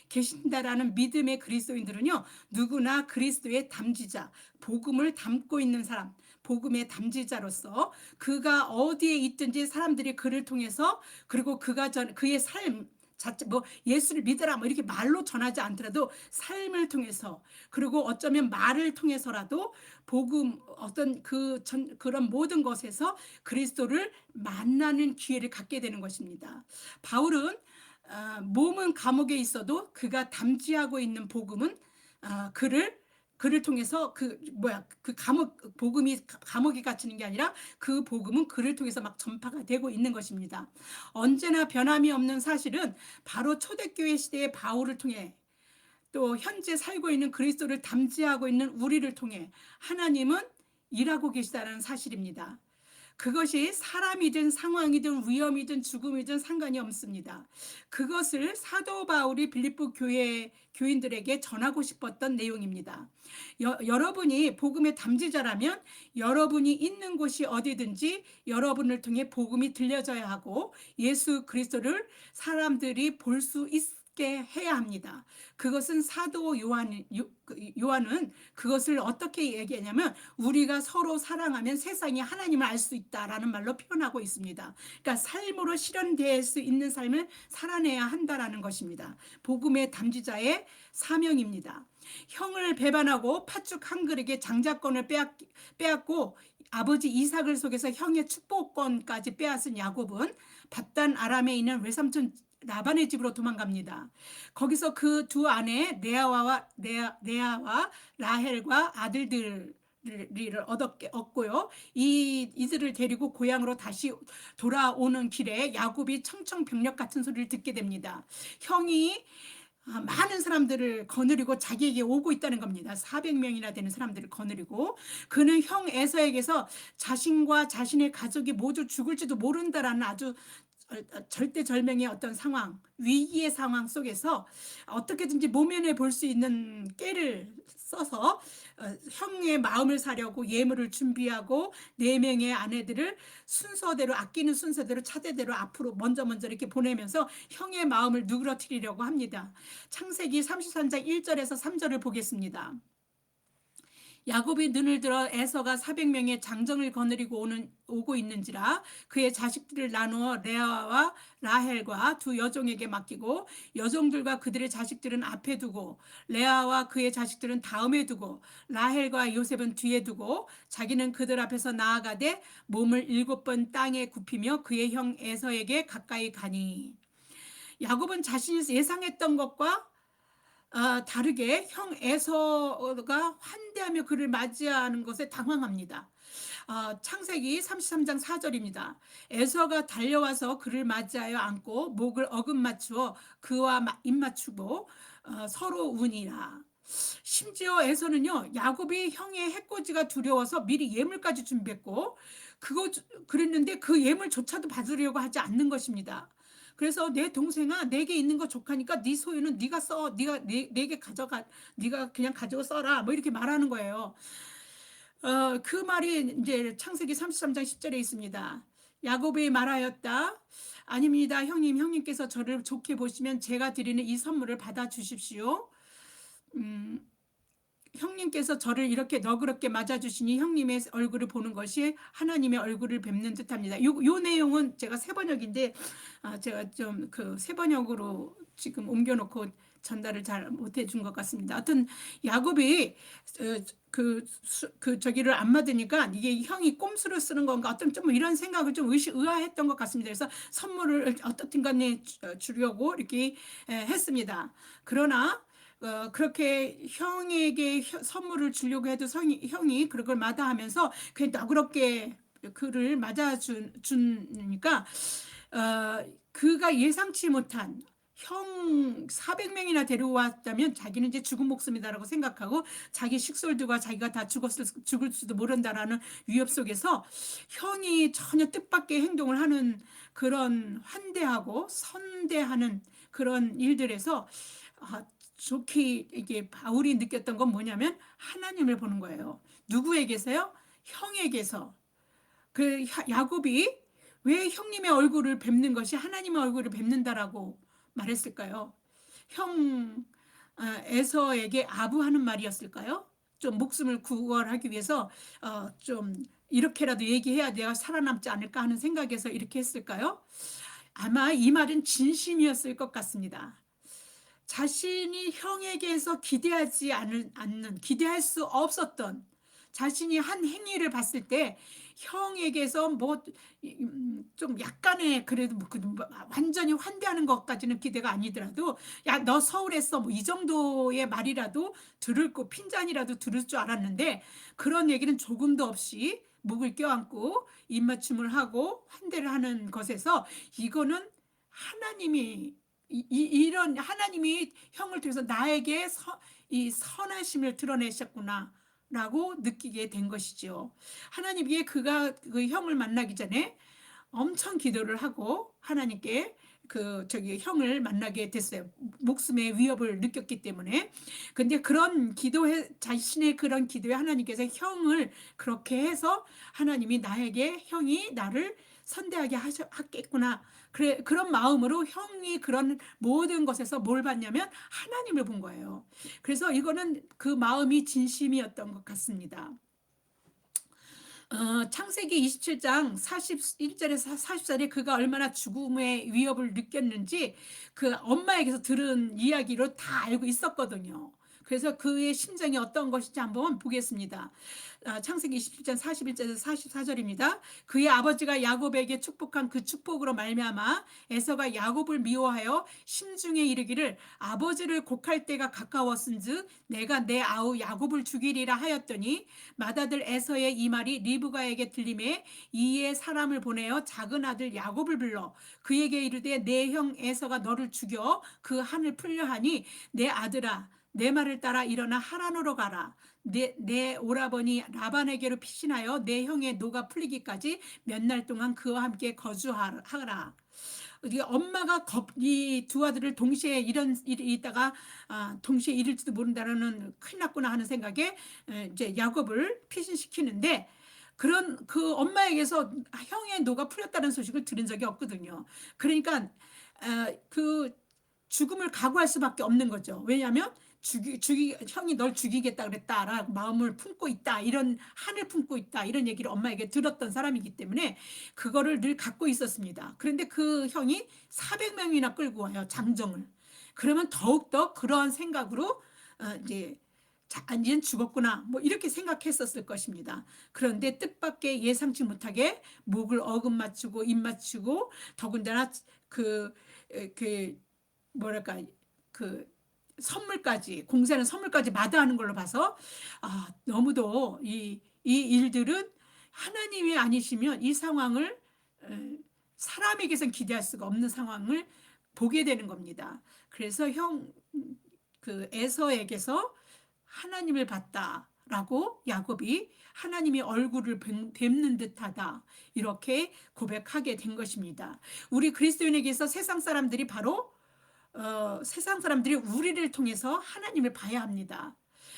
S1: 계신다라는 믿음의 그리스도인들은요, 누구나 그리스도의 담지자, 복음을 담고 있는 사람, 복음의 담지자로서 그가 어디에 있든지 사람들이 그를 통해서, 그리고 그의 삶 자체, 뭐 예수를 믿으라 뭐 이렇게 말로 전하지 않더라도 삶을 통해서, 그리고 어쩌면 말을 통해서라도 복음, 어떤 그런 모든 것에서 그리스도를 만나는 기회를 갖게 되는 것입니다. 바울은 몸은 감옥에 있어도 그가 담지하고 있는 복음은 그를 통해서 그 복음이 감옥에 갇히는 게 아니라 그 복음은 그를 통해서 막 전파가 되고 있는 것입니다. 언제나 변함이 없는 사실은 바로 초대교회 시대의 바울을 통해, 또 현재 살고 있는 그리스도를 담지하고 있는 우리를 통해 하나님은 일하고 계시다는 사실입니다. 그것이 사람이든 상황이든 위험이든 죽음이든 상관이 없습니다. 그것을 사도 바울이 빌립보 교회 교인들에게 전하고 싶었던 내용입니다. 여러분이 복음의 담지자라면 여러분이 있는 곳이 어디든지 여러분을 통해 복음이 들려져야 하고 예수 그리스도를 사람들이 볼 수 있게 해야 합니다. 그것은 사도 요한은 그것을 어떻게 얘기하냐면, 우리가 서로 사랑하면 세상이 하나님을 알 수 있다라는 말로 표현하고 있습니다. 그러니까 삶으로 실현될 수 있는 삶을 살아내야 한다라는 것입니다. 복음의 담지자의 사명입니다. 형을 배반하고 팥죽 한 그릇에 장자권을 빼앗고 아버지 이삭을 속여서 형의 축복권까지 빼앗은 야곱은 밧단 아람에 있는 외삼촌 라반의 집으로 도망갑니다. 거기서 그 두 아내 레아와 라헬과 아들들을 얻고요. 이들을 데리고 고향으로 다시 돌아오는 길에 야곱이 청청병력 같은 소리를 듣게 됩니다. 형이 많은 사람들을 거느리고 자기에게 오고 있다는 겁니다. 400명이나 되는 사람들을 거느리고, 그는 형 에서에게서 자신과 자신의 가족이 모두 죽을지도 모른다라는 아주 절대절명의 어떤 상황, 위기의 상황 속에서 어떻게든지 모면해 볼 수 있는 깨를 써서 형의 마음을 사려고 예물을 준비하고 4명의 아내들을 순서대로, 아끼는 순서대로 차례대로 앞으로 먼저 이렇게 보내면서 형의 마음을 누그러뜨리려고 합니다. 창세기 33장 1절에서 3절을 보겠습니다. 야곱이 눈을 들어 에서가 400명의 장정을 거느리고 오고 있는지라 그의 자식들을 나누어 레아와 라헬과 두 여종에게 맡기고 여종들과 그들의 자식들은 앞에 두고 레아와 그의 자식들은 다음에 두고 라헬과 요셉은 뒤에 두고 자기는 그들 앞에서 나아가되 몸을 7번 땅에 굽히며 그의 형 에서에게 가까이 가니. 야곱은 자신이 예상했던 것과 다르게 형 에서가 환대하며 그를 맞이하는 것에 당황합니다. 창세기 33장 4절입니다. 에서가 달려와서 그를 맞이하여 안고 목을 어긋맞추어 그와 입맞추고 서로 우니라. 심지어 에서는요, 야곱이 형의 해코지가 두려워서 미리 예물까지 준비했고 그랬는데 그 예물조차도 받으려고 하지 않는 것입니다. 그래서 내 동생아, 내게 있는 거 족하니까 네 소유는 네가 써, 내게 가져가, 네가 그냥 가지고 써라, 뭐 이렇게 말하는 거예요. 그 말이 이제 창세기 33장 10절에 있습니다. 야곱이 말하였다. 아닙니다, 형님께서 저를 좋게 보시면 제가 드리는 이 선물을 받아 주십시오. 형님께서 저를 이렇게 너그럽게 맞아주시니 형님의 얼굴을 보는 것이 하나님의 얼굴을 뵙는 듯합니다. 요 내용은 제가 새번역인데 제가 좀 그 새번역으로 지금 옮겨놓고 전달을 잘 못해 준 것 같습니다. 하여튼 야곱이 저기를 안 맞으니까 이게 형이 꼼수를 쓰는 건가, 어떤 좀 이런 생각을 좀 의아했던 것 같습니다. 그래서 선물을 어떻든 간에 주려고 이렇게 했습니다. 그러나 그렇게 형에게 선물을 주려고 해도 형이 그걸 마다하면서 그냥 너그럽게 그를 맞아주니까 그가 예상치 못한 형 400명이나 데려왔다면 자기는 이제 죽은 목숨이다라고 생각하고 자기 식솔들과 자기가 다 죽을지도 모른다라는 위협 속에서 형이 전혀 뜻밖의 행동을 하는 그런 환대하고 선대하는 그런 일들에서 좋게 이게 바울이 느꼈던 건 뭐냐면 하나님을 보는 거예요. 누구에게서요? 형에게서. 그 야곱이 왜 형님의 얼굴을 뵙는 것이 하나님의 얼굴을 뵙는다라고 말했을까요? 형 에서에게 아부하는 말이었을까요? 좀 목숨을 구원하기 위해서 좀 이렇게라도 얘기해야 내가 살아남지 않을까 하는 생각에서 이렇게 했을까요? 아마 이 말은 진심이었을 것 같습니다. 자신이 형에게서 않는, 기대할 수 없었던 자신이 한 행위를 봤을 때 형에게서 뭐 좀 약간의 그래도 뭐 완전히 환대하는 것까지는 기대가 아니더라도 야 너 서울에서 뭐 이 정도의 말이라도 들을 거 핀잔이라도 들을 줄 알았는데 그런 얘기는 조금도 없이 목을 껴안고 입맞춤을 하고 환대를 하는 것에서 이거는 하나님이 이런 하나님이 형을 통해서 나에게 이 선하심을 드러내셨구나 라고 느끼게 된 것이죠. 하나님께 그가 그 형을 만나기 전에 엄청 기도를 하고 하나님께 그 저기 형을 만나게 됐어요. 목숨의 위협을 느꼈기 때문에. 근데 그런 기도에 자신의 그런 기도에 하나님께서 형을 그렇게 해서 하나님이 나에게 형이 나를 선대하게 하겠구나. 그래 그런 마음으로 형이 그런 모든 것에서 뭘 봤냐면 하나님을 본 거예요. 그래서 이거는 그 마음이 진심이었던 것 같습니다. 창세기 27장 41절에서 44절에 그가 얼마나 죽음의 위협을 느꼈는지 그 엄마에게서 들은 이야기로 다 알고 있었거든요. 그래서 그의 심정이 어떤 것인지 한번 보겠습니다. 창세기 27장 41절에서 44절입니다. 그의 아버지가 야곱에게 축복한 그 축복으로 말미암아 에서가 야곱을 미워하여 심중에 이르기를 아버지를 곡할 때가 가까웠은즉 내가 내 아우 야곱을 죽이리라 하였더니 맏아들 에서의 이 말이 리브가에게 들림에 이에 사람을 보내어 작은 아들 야곱을 불러 그에게 이르되 내 형 에서가 너를 죽여 그 한을 풀려 하니 내 아들아 내 말을 따라 일어나 하란으로 가라. 내 오라버니 라반에게로 피신하여 내 형의 노가 풀리기까지 몇 날 동안 그와 함께 거주하라. 엄마가 이 두 아들을 동시에 이런 일이 있다가 동시에 이룰지도 모른다는 큰일 났구나 하는 생각에 이제 야곱을 피신시키는데 그런 그 엄마에게서 형의 노가 풀렸다는 소식을 들은 적이 없거든요. 그러니까 그 죽음을 각오할 수밖에 없는 거죠. 왜냐하면 형이 널 죽이겠다 그랬다라고 마음을 품고 있다. 이런 한을 품고 있다. 이런 얘기를 엄마에게 들었던 사람이기 때문에 그거를 늘 갖고 있었습니다. 그런데 그 형이 400명이나 끌고 와요. 장정을. 그러면 더욱더 그러한 생각으로 이제 이제는 죽었구나. 뭐 이렇게 생각했었을 것입니다. 그런데 뜻밖의 예상치 못하게 목을 어금 맞추고 입 맞추고 더군다나 그 뭐랄까 그 선물까지 공사는 선물까지 마다하는 걸로 봐서 너무도 이 일들은 하나님이 아니시면 이 상황을 사람에게선 기대할 수가 없는 상황을 보게 되는 겁니다. 그래서 그 에서에게서 하나님을 봤다라고 야곱이 하나님의 얼굴을 뵙는 듯하다 이렇게 고백하게 된 것입니다. 우리 그리스도인에게서 세상 사람들이 바로 세상 사람들이 우리를 통해서 하나님을 봐야 합니다.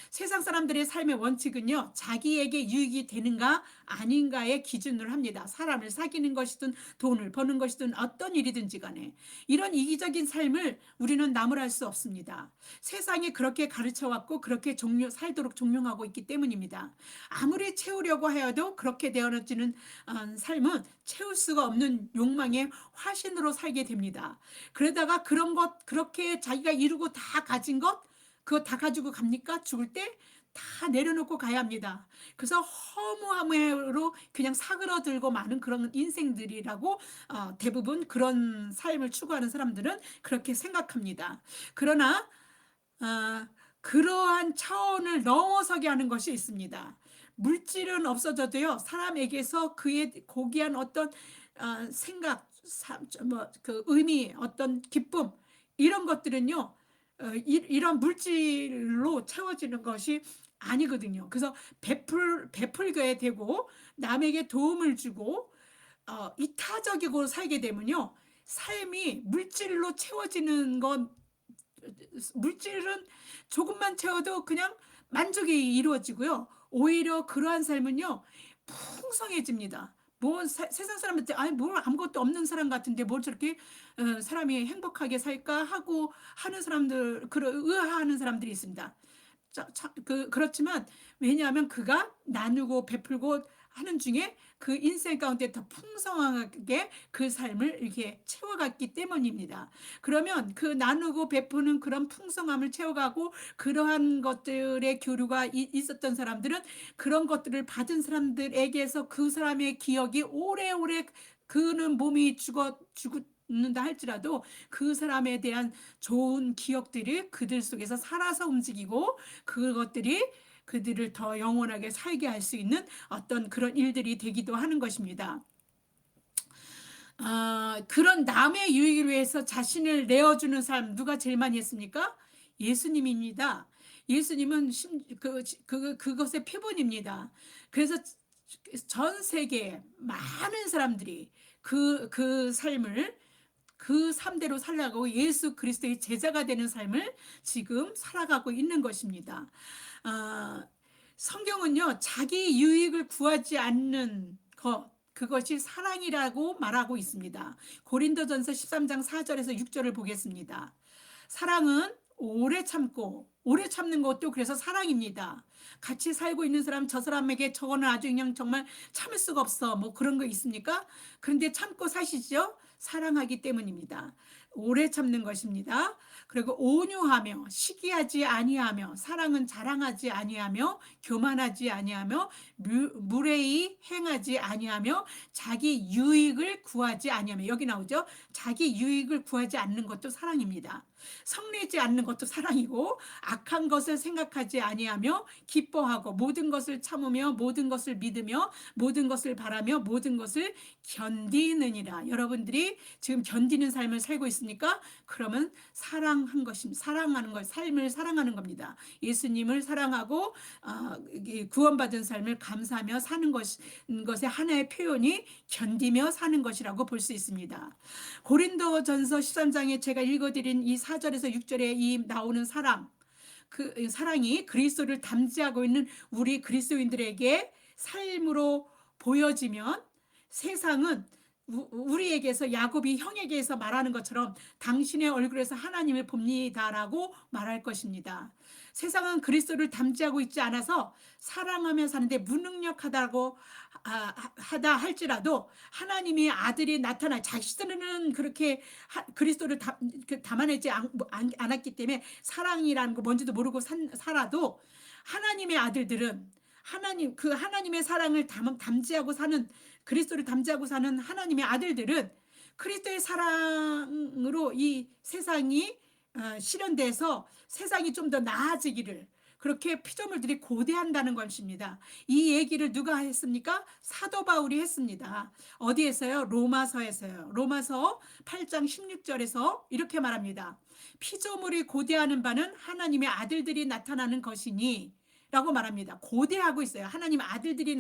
S1: 세상 사람들의 삶의 원칙은요, 자기에게 유익이 되는가 아닌가의 기준으로 합니다. 사람을 사귀는 것이든 돈을 버는 것이든 어떤 일이든지 간에 이런 이기적인 삶을 우리는 나무랄 수 없습니다. 세상이 그렇게 가르쳐 왔고 그렇게 살도록 종용하고 있기 때문입니다. 아무리 채우려고 하여도 그렇게 되어지는 삶은 채울 수가 없는 욕망의 화신으로 살게 됩니다. 그러다가 그렇게 자기가 이루고 다 가진 것 그거 다 가지고 갑니까? 죽을 때 다 내려놓고 가야 합니다. 그래서 허무함으로 그냥 사그러들고 마는 그런 인생들이라고 대부분 그런 삶을 추구하는 사람들은 그렇게 생각합니다. 그러나 그러한 차원을 넘어서게 하는 것이 있습니다. 물질은 없어져도요 사람에게서 그의 고귀한 어떤 생각, 그 의미, 어떤 기쁨 이런 것들은요 이런 물질로 채워지는 것이 아니거든요. 그래서 베풀게 되고 남에게 도움을 주고 이타적이고 살게 되면요 삶이 물질로 채워지는 건 물질은 조금만 채워도 그냥 만족이 이루어지고요. 오히려 그러한 삶은요 풍성해집니다. 뭐 세상 사람한테 아니 뭘 아무것도 없는 사람 같은데 뭘 저렇게 사람이 행복하게 살까 하고 하는 사람들, 의아해하는 사람들이 있습니다. 그렇지만 왜냐하면 그가 나누고 베풀고 하는 중에 그 인생 가운데 더 풍성하게 그 삶을 이렇게 채워갔기 때문입니다. 그러면 그 나누고 베푸는 그런 풍성함을 채워가고 그러한 것들의 교류가 있었던 사람들은 그런 것들을 받은 사람들에게서 그 사람의 기억이 오래오래, 그는 몸이 죽는다 할지라도 그 사람에 대한 좋은 기억들이 그들 속에서 살아서 움직이고 그것들이 그들을 더 영원하게 살게 할 수 있는 어떤 그런 일들이 되기도 하는 것입니다. 그런 남의 유익을 위해서 자신을 내어주는 삶 누가 제일 많이 했습니까? 예수님입니다. 예수님은 그것의 표본입니다. 그래서 전 세계 많은 사람들이 그 삶을 그 삶대로 살아가고 예수 그리스도의 제자가 되는 삶을 지금 살아가고 있는 것입니다. 아, 성경은요, 자기 유익을 구하지 않는 그것이 사랑이라고 말하고 있습니다. 고린도전서 13장 4절에서 6절을 보겠습니다. 사랑은 오래 참는 것도 그래서 사랑입니다. 같이 살고 있는 사람, 저 사람에게 저거는 아주 그냥 정말 참을 수가 없어, 뭐 그런 거 있습니까? 그런데 참고 사시죠? 사랑하기 때문입니다. 오래 참는 것입니다. 그리고 온유하며 시기하지 아니하며, 사랑은 자랑하지 아니하며 교만하지 아니하며 무례히 행하지 아니하며 자기 유익을 구하지 아니하며, 여기 나오죠? 자기 유익을 구하지 않는 것도 사랑입니다. 성내지 않는 것도 사랑이고, 악한 것을 생각하지 아니하며 기뻐하고 모든 것을 참으며 모든 것을 믿으며 모든 것을 바라며 모든 것을 견디느니라. 여러분들이 지금 견디는 삶을 살고 있습니까? 그러면 사랑한 것입니다. 사랑하는 것, 삶을 사랑하는 겁니다. 예수님을 사랑하고 구원받은 삶을 감사하며 사는 것의 하나의 표현이 견디며 사는 것이라고 볼 수 있습니다. 고린도전서 13장에 제가 읽어드린 이 4절에서 6절에 이 나오는 사랑, 그 사랑이 그리스도를 담지하고 있는 우리 그리스도인들에게 삶으로 보여지면 세상은 우리에게서, 야곱이 형에게서 말하는 것처럼 당신의 얼굴에서 하나님을 봅니다라고 말할 것입니다. 세상은 그리스도를 담지하고 있지 않아서 사랑하며 사는데 무능력하다고 하다 할지라도 하나님의 아들이 나타나, 자신들은 그렇게 그리스도를 담아내지 않았기 때문에 사랑이라는 거 뭔지도 모르고 살아도 하나님의 아들들은 하나님의 사랑을 담지하고 사는, 그리스도를 담지하고 사는 하나님의 아들들은 그리스도의 사랑으로 이 세상이 실현돼서 세상이 좀 더 나아지기를, 그렇게 피조물들이 고대한다는 것입니다. 이 얘기를 누가 했습니까? 사도 바울이 했습니다. 어디에서요? 로마서에서요. 로마서 8장 16절에서 이렇게 말합니다. 피조물이 고대하는 바는 하나님의 아들들이 나타나는 것이니 라고 말합니다. 고대하고 있어요. 하나님의 아들들이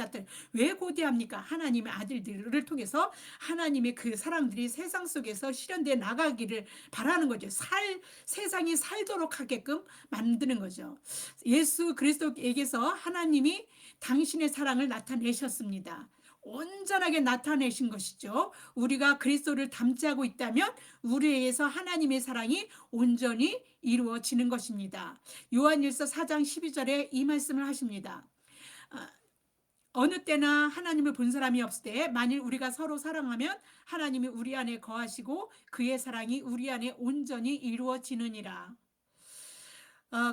S1: 왜 고대합니까? 하나님의 아들들을 통해서 하나님의 그 사랑들이 세상 속에서 실현되어 나가기를 바라는 거죠. 세상이 살도록 하게끔 만드는 거죠. 예수 그리스도에게서 하나님이 당신의 사랑을 나타내셨습니다. 온전하게 나타내신 것이죠. 우리가 그리스도를 담지하고 있다면 우리에게서 하나님의 사랑이 온전히 이루어지는 것입니다. 요한일서 4장 12절에 이 말씀을 하십니다. 어느 때나 하나님을 본 사람이 없을 때 만일 우리가 서로 사랑하면 하나님이 우리 안에 거하시고 그의 사랑이 우리 안에 온전히 이루어지느니라.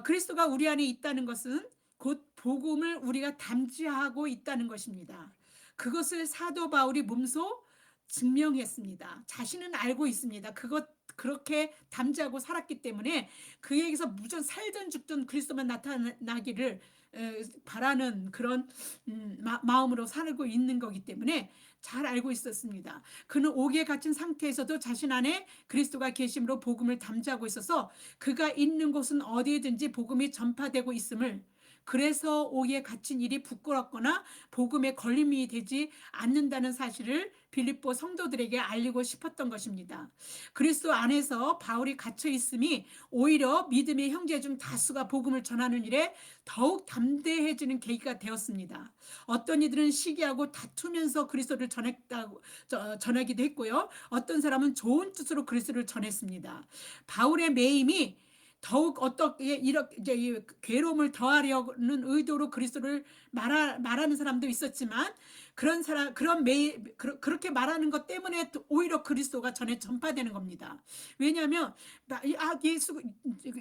S1: 그리스도가 우리 안에 있다는 것은 곧 복음을 우리가 담지하고 있다는 것입니다. 그것을 사도 바울이 몸소 증명했습니다. 자신은 알고 있습니다. 그렇게 담지하고 살았기 때문에 그에게서 무조건 살든 죽든 그리스도만 나타나기를 바라는 그런 마음으로 살고 있는 거기 때문에 잘 알고 있었습니다. 그는 옥에 갇힌 상태에서도 자신 안에 그리스도가 계심으로 복음을 담지하고 있어서 그가 있는 곳은 어디에든지 복음이 전파되고 있음을, 그래서 오기에 갇힌 일이 부끄럽거나 복음에 걸림이 되지 않는다는 사실을 빌립보 성도들에게 알리고 싶었던 것입니다. 그리스도 안에서 바울이 갇혀 있음이 오히려 믿음의 형제 중 다수가 복음을 전하는 일에 더욱 담대해지는 계기가 되었습니다. 어떤 이들은 시기하고 다투면서 그리스도를 전하기도 했고요. 어떤 사람은 좋은 뜻으로 그리스도를 전했습니다. 바울의 매임이 더욱 어떻게 이렇게 이제 이 괴로움을 더하려는 의도로 그리스도를 말하는 사람도 있었지만, 그런 사람 그렇게 말하는 것 때문에 오히려 그리스도가 전파되는 겁니다. 왜냐하면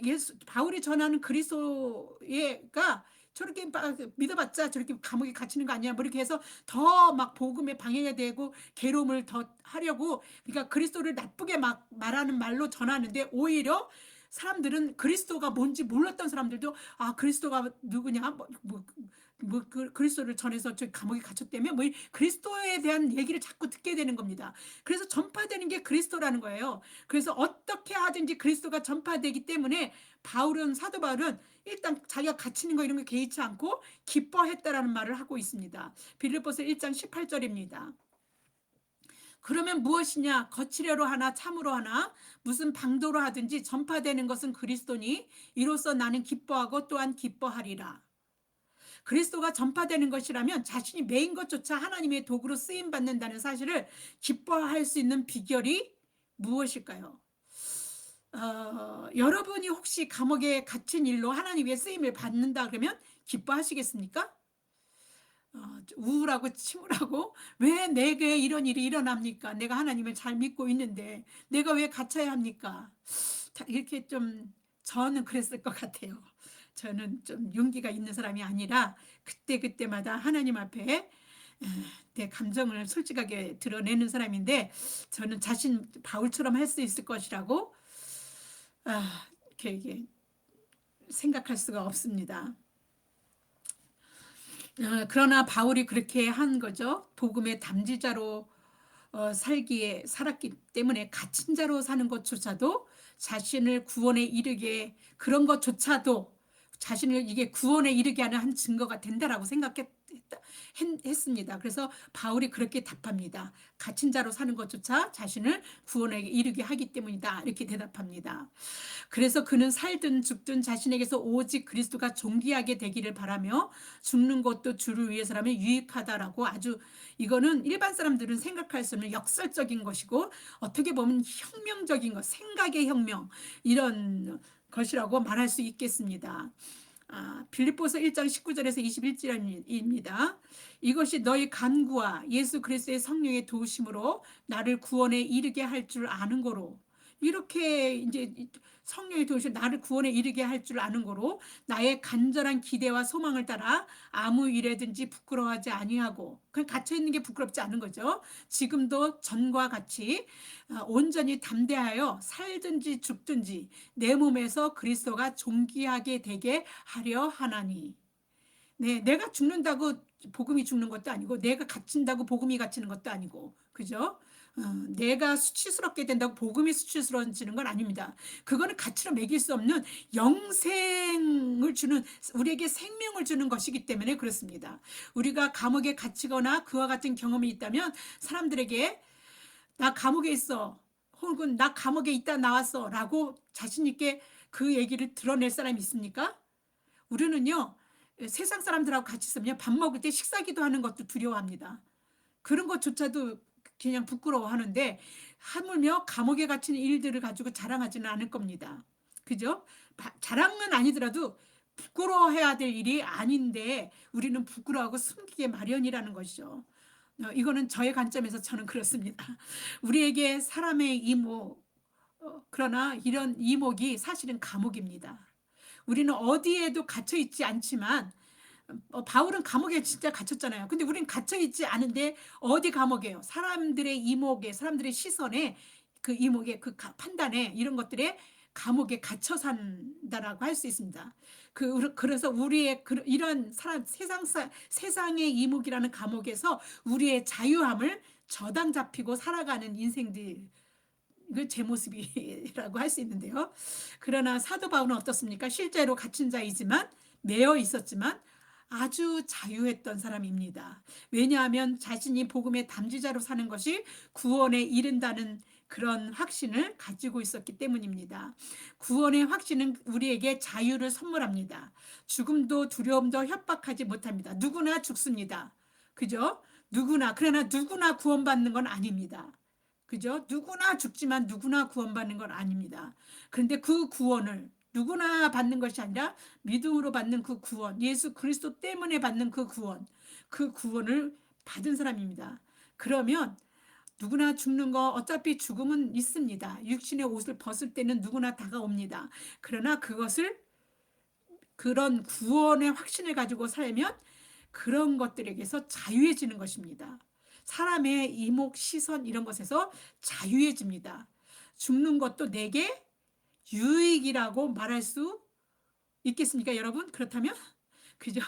S1: 예수 바울이 전하는 그리스도가 저렇게 믿어봤자 저렇게 감옥에 갇히는 거 아니야, 뭐 이렇게 해서 더 막 복음에 방해가 되고 괴로움을 더 하려고, 그러니까 그리스도를 나쁘게 막 말하는 말로 전하는데, 오히려 사람들은 그리스도가 뭔지 몰랐던 사람들도 그리스도가 누구냐, 그리스도를 전해서 저 감옥에 갇혔다며, 뭐 그리스도에 대한 얘기를 자꾸 듣게 되는 겁니다. 그래서 전파되는 게 그리스도라는 거예요. 그래서 어떻게 하든지 그리스도가 전파되기 때문에 사도 바울은 일단 자기가 갇히는 거 이런 거 개의치 않고 기뻐했다라는 말을 하고 있습니다. 빌립보서 1장 18절입니다. 그러면 무엇이냐? 거칠애로 하나 참으로 하나 무슨 방도로 하든지 전파되는 것은 그리스도니 이로써 나는 기뻐하고 또한 기뻐하리라. 그리스도가 전파되는 것이라면 자신이 매인 것조차 하나님의 도구로 쓰임받는다는 사실을 기뻐할 수 있는 비결이 무엇일까요? 여러분이 혹시 감옥에 갇힌 일로 하나님의 쓰임을 받는다 그러면 기뻐하시겠습니까? 우울하고 침울하고, 왜 내게 이런 일이 일어납니까? 내가 하나님을 잘 믿고 있는데 내가 왜 갇혀야 합니까? 이렇게 좀, 저는 그랬을 것 같아요. 저는 좀 용기가 있는 사람이 아니라 그때마다 하나님 앞에 내 감정을 솔직하게 드러내는 사람인데, 저는 자신 바울처럼 할 수 있을 것이라고 이렇게 생각할 수가 없습니다. 그러나 바울이 그렇게 한 거죠. 복음의 담지자로 살았기 때문에 갇힌 자로 사는 것조차도 자신을 구원에 이르게, 그런 것조차도 자신을 이게 구원에 이르게 하는 한 증거가 된다라고 했습니다. 그래서 바울이 그렇게 답합니다. 갇힌 자로 사는 것조차 자신을 구원에 이르게 하기 때문이다, 이렇게 대답합니다. 그래서 그는 살든 죽든 자신에게서 오직 그리스도가 존귀하게 되기를 바라며 죽는 것도 주를 위해서라면 유익하다라고, 아주 이거는 일반 사람들은 생각할 수 없는 역설적인 것이고 어떻게 보면 혁명적인 것, 생각의 혁명, 이런 것이라고 말할 수 있겠습니다. 빌립보서 1장 19절에서 21절입니다. 이것이 너희 간구와 예수 그리스도의 성령의 도우심으로 나를 구원에 이르게 할 줄 아는 거로, 이렇게 이제 성령의 도우심 나를 구원에 이르게 할 줄 아는 거로 나의 간절한 기대와 소망을 따라 아무 일에든지 부끄러워하지 아니하고, 그냥 갇혀 있는 게 부끄럽지 않은 거죠. 지금도 전과 같이 온전히 담대하여 살든지 죽든지 내 몸에서 그리스도가 존귀하게 되게 하려 하나니. 네, 내가 죽는다고 복음이 죽는 것도 아니고, 내가 갇힌다고 복음이 갇히는 것도 아니고, 그죠? 내가 수치스럽게 된다고 복음이 수치스러워지는 건 아닙니다. 그거는 가치로 매길 수 없는 영생을 주는, 우리에게 생명을 주는 것이기 때문에 그렇습니다. 우리가 감옥에 갇히거나 그와 같은 경험이 있다면 사람들에게 나 감옥에 있어, 혹은 나 감옥에 있다 나왔어 라고 자신 있게 그 얘기를 드러낼 사람이 있습니까? 우리는요, 세상 사람들하고 같이 있으면 밥 먹을 때 식사기도 하는 것도 두려워합니다. 그런 것조차도 그냥 부끄러워하는데, 하물며 감옥에 갇힌 일들을 가지고 자랑하지는 않을 겁니다. 그죠? 자랑은 아니더라도 부끄러워해야 될 일이 아닌데 우리는 부끄러워하고 숨기게 마련이라는 것이죠. 이거는 저의 관점에서 저는 그렇습니다. 우리에게 사람의 이목, 그러나 이런 이목이 사실은 감옥입니다. 우리는 어디에도 갇혀 있지 않지만, 바울은 감옥에 진짜 갇혔잖아요. 근데 우리는 갇혀 있지 않은데 어디 감옥이에요? 사람들의 이목에, 사람들의 시선에, 그 이목에, 그 판단에, 이런 것들에 감옥에 갇혀 산다라고 할 수 있습니다. 그래서 우리의 이런 세상의 이목이라는 감옥에서 우리의 자유함을 저당 잡히고 살아가는 인생들, 그 제 모습이라고 할 수 있는데요. 그러나 사도 바울은 어떻습니까? 실제로 갇힌 자이지만 매여 있었지만 아주 자유했던 사람입니다. 왜냐하면 자신이 복음의 담지자로 사는 것이 구원에 이른다는 그런 확신을 가지고 있었기 때문입니다. 구원의 확신은 우리에게 자유를 선물합니다. 죽음도 두려움도 협박하지 못합니다. 누구나 죽습니다. 그죠? 누구나, 그러나 누구나 구원받는 건 아닙니다. 그죠? 누구나 죽지만 누구나 구원받는 건 아닙니다. 그런데 그 구원을 누구나 받는 것이 아니라 믿음으로 받는 그 구원, 예수 그리스도 때문에 받는 그 구원, 그 구원을 받은 사람입니다. 그러면 누구나 죽는 거 어차피 죽음은 있습니다. 육신의 옷을 벗을 때는 누구나 다가옵니다. 그러나 그것을 그런 구원의 확신을 가지고 살면 그런 것들에게서 자유해지는 것입니다. 사람의 이목, 시선 이런 것에서 자유해집니다. 죽는 것도 내게 유익이라고 말할 수 있겠습니까, 여러분? 그렇다면? 그죠?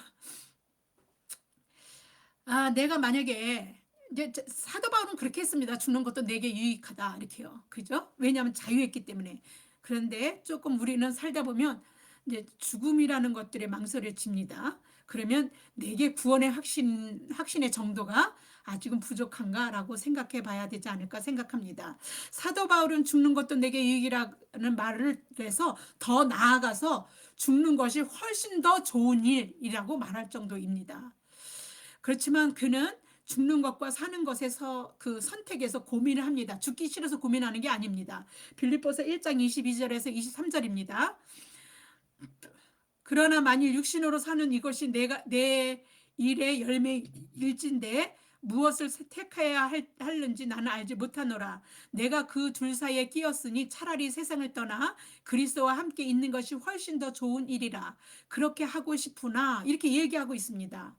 S1: 내가 만약에 이제 사도 바울은 그렇게 했습니다. 죽는 것도 내게 유익하다 이렇게요. 그죠? 왜냐하면 자유했기 때문에. 그런데 조금 우리는 살다 보면 이제 죽음이라는 것들에 망설여집니다. 그러면 내게 구원의 확신의 정도가 아직은 부족한가라고 생각해 봐야 되지 않을까 생각합니다. 사도 바울은 죽는 것도 내게 유익이라는 말을 해서 더 나아가서 죽는 것이 훨씬 더 좋은 일이라고 말할 정도입니다. 그렇지만 그는 죽는 것과 사는 것에서 그 선택에서 고민을 합니다. 죽기 싫어서 고민하는 게 아닙니다. 빌립보서 1장 22절에서 23절입니다. 그러나 만일 육신으로 사는 이것이 내 일의 열매일진데 무엇을 택해야 하는지 나는 알지 못하노라. 내가 그 둘 사이에 끼었으니 차라리 세상을 떠나 그리스도와 함께 있는 것이 훨씬 더 좋은 일이라. 그렇게 하고 싶으나 이렇게 얘기하고 있습니다.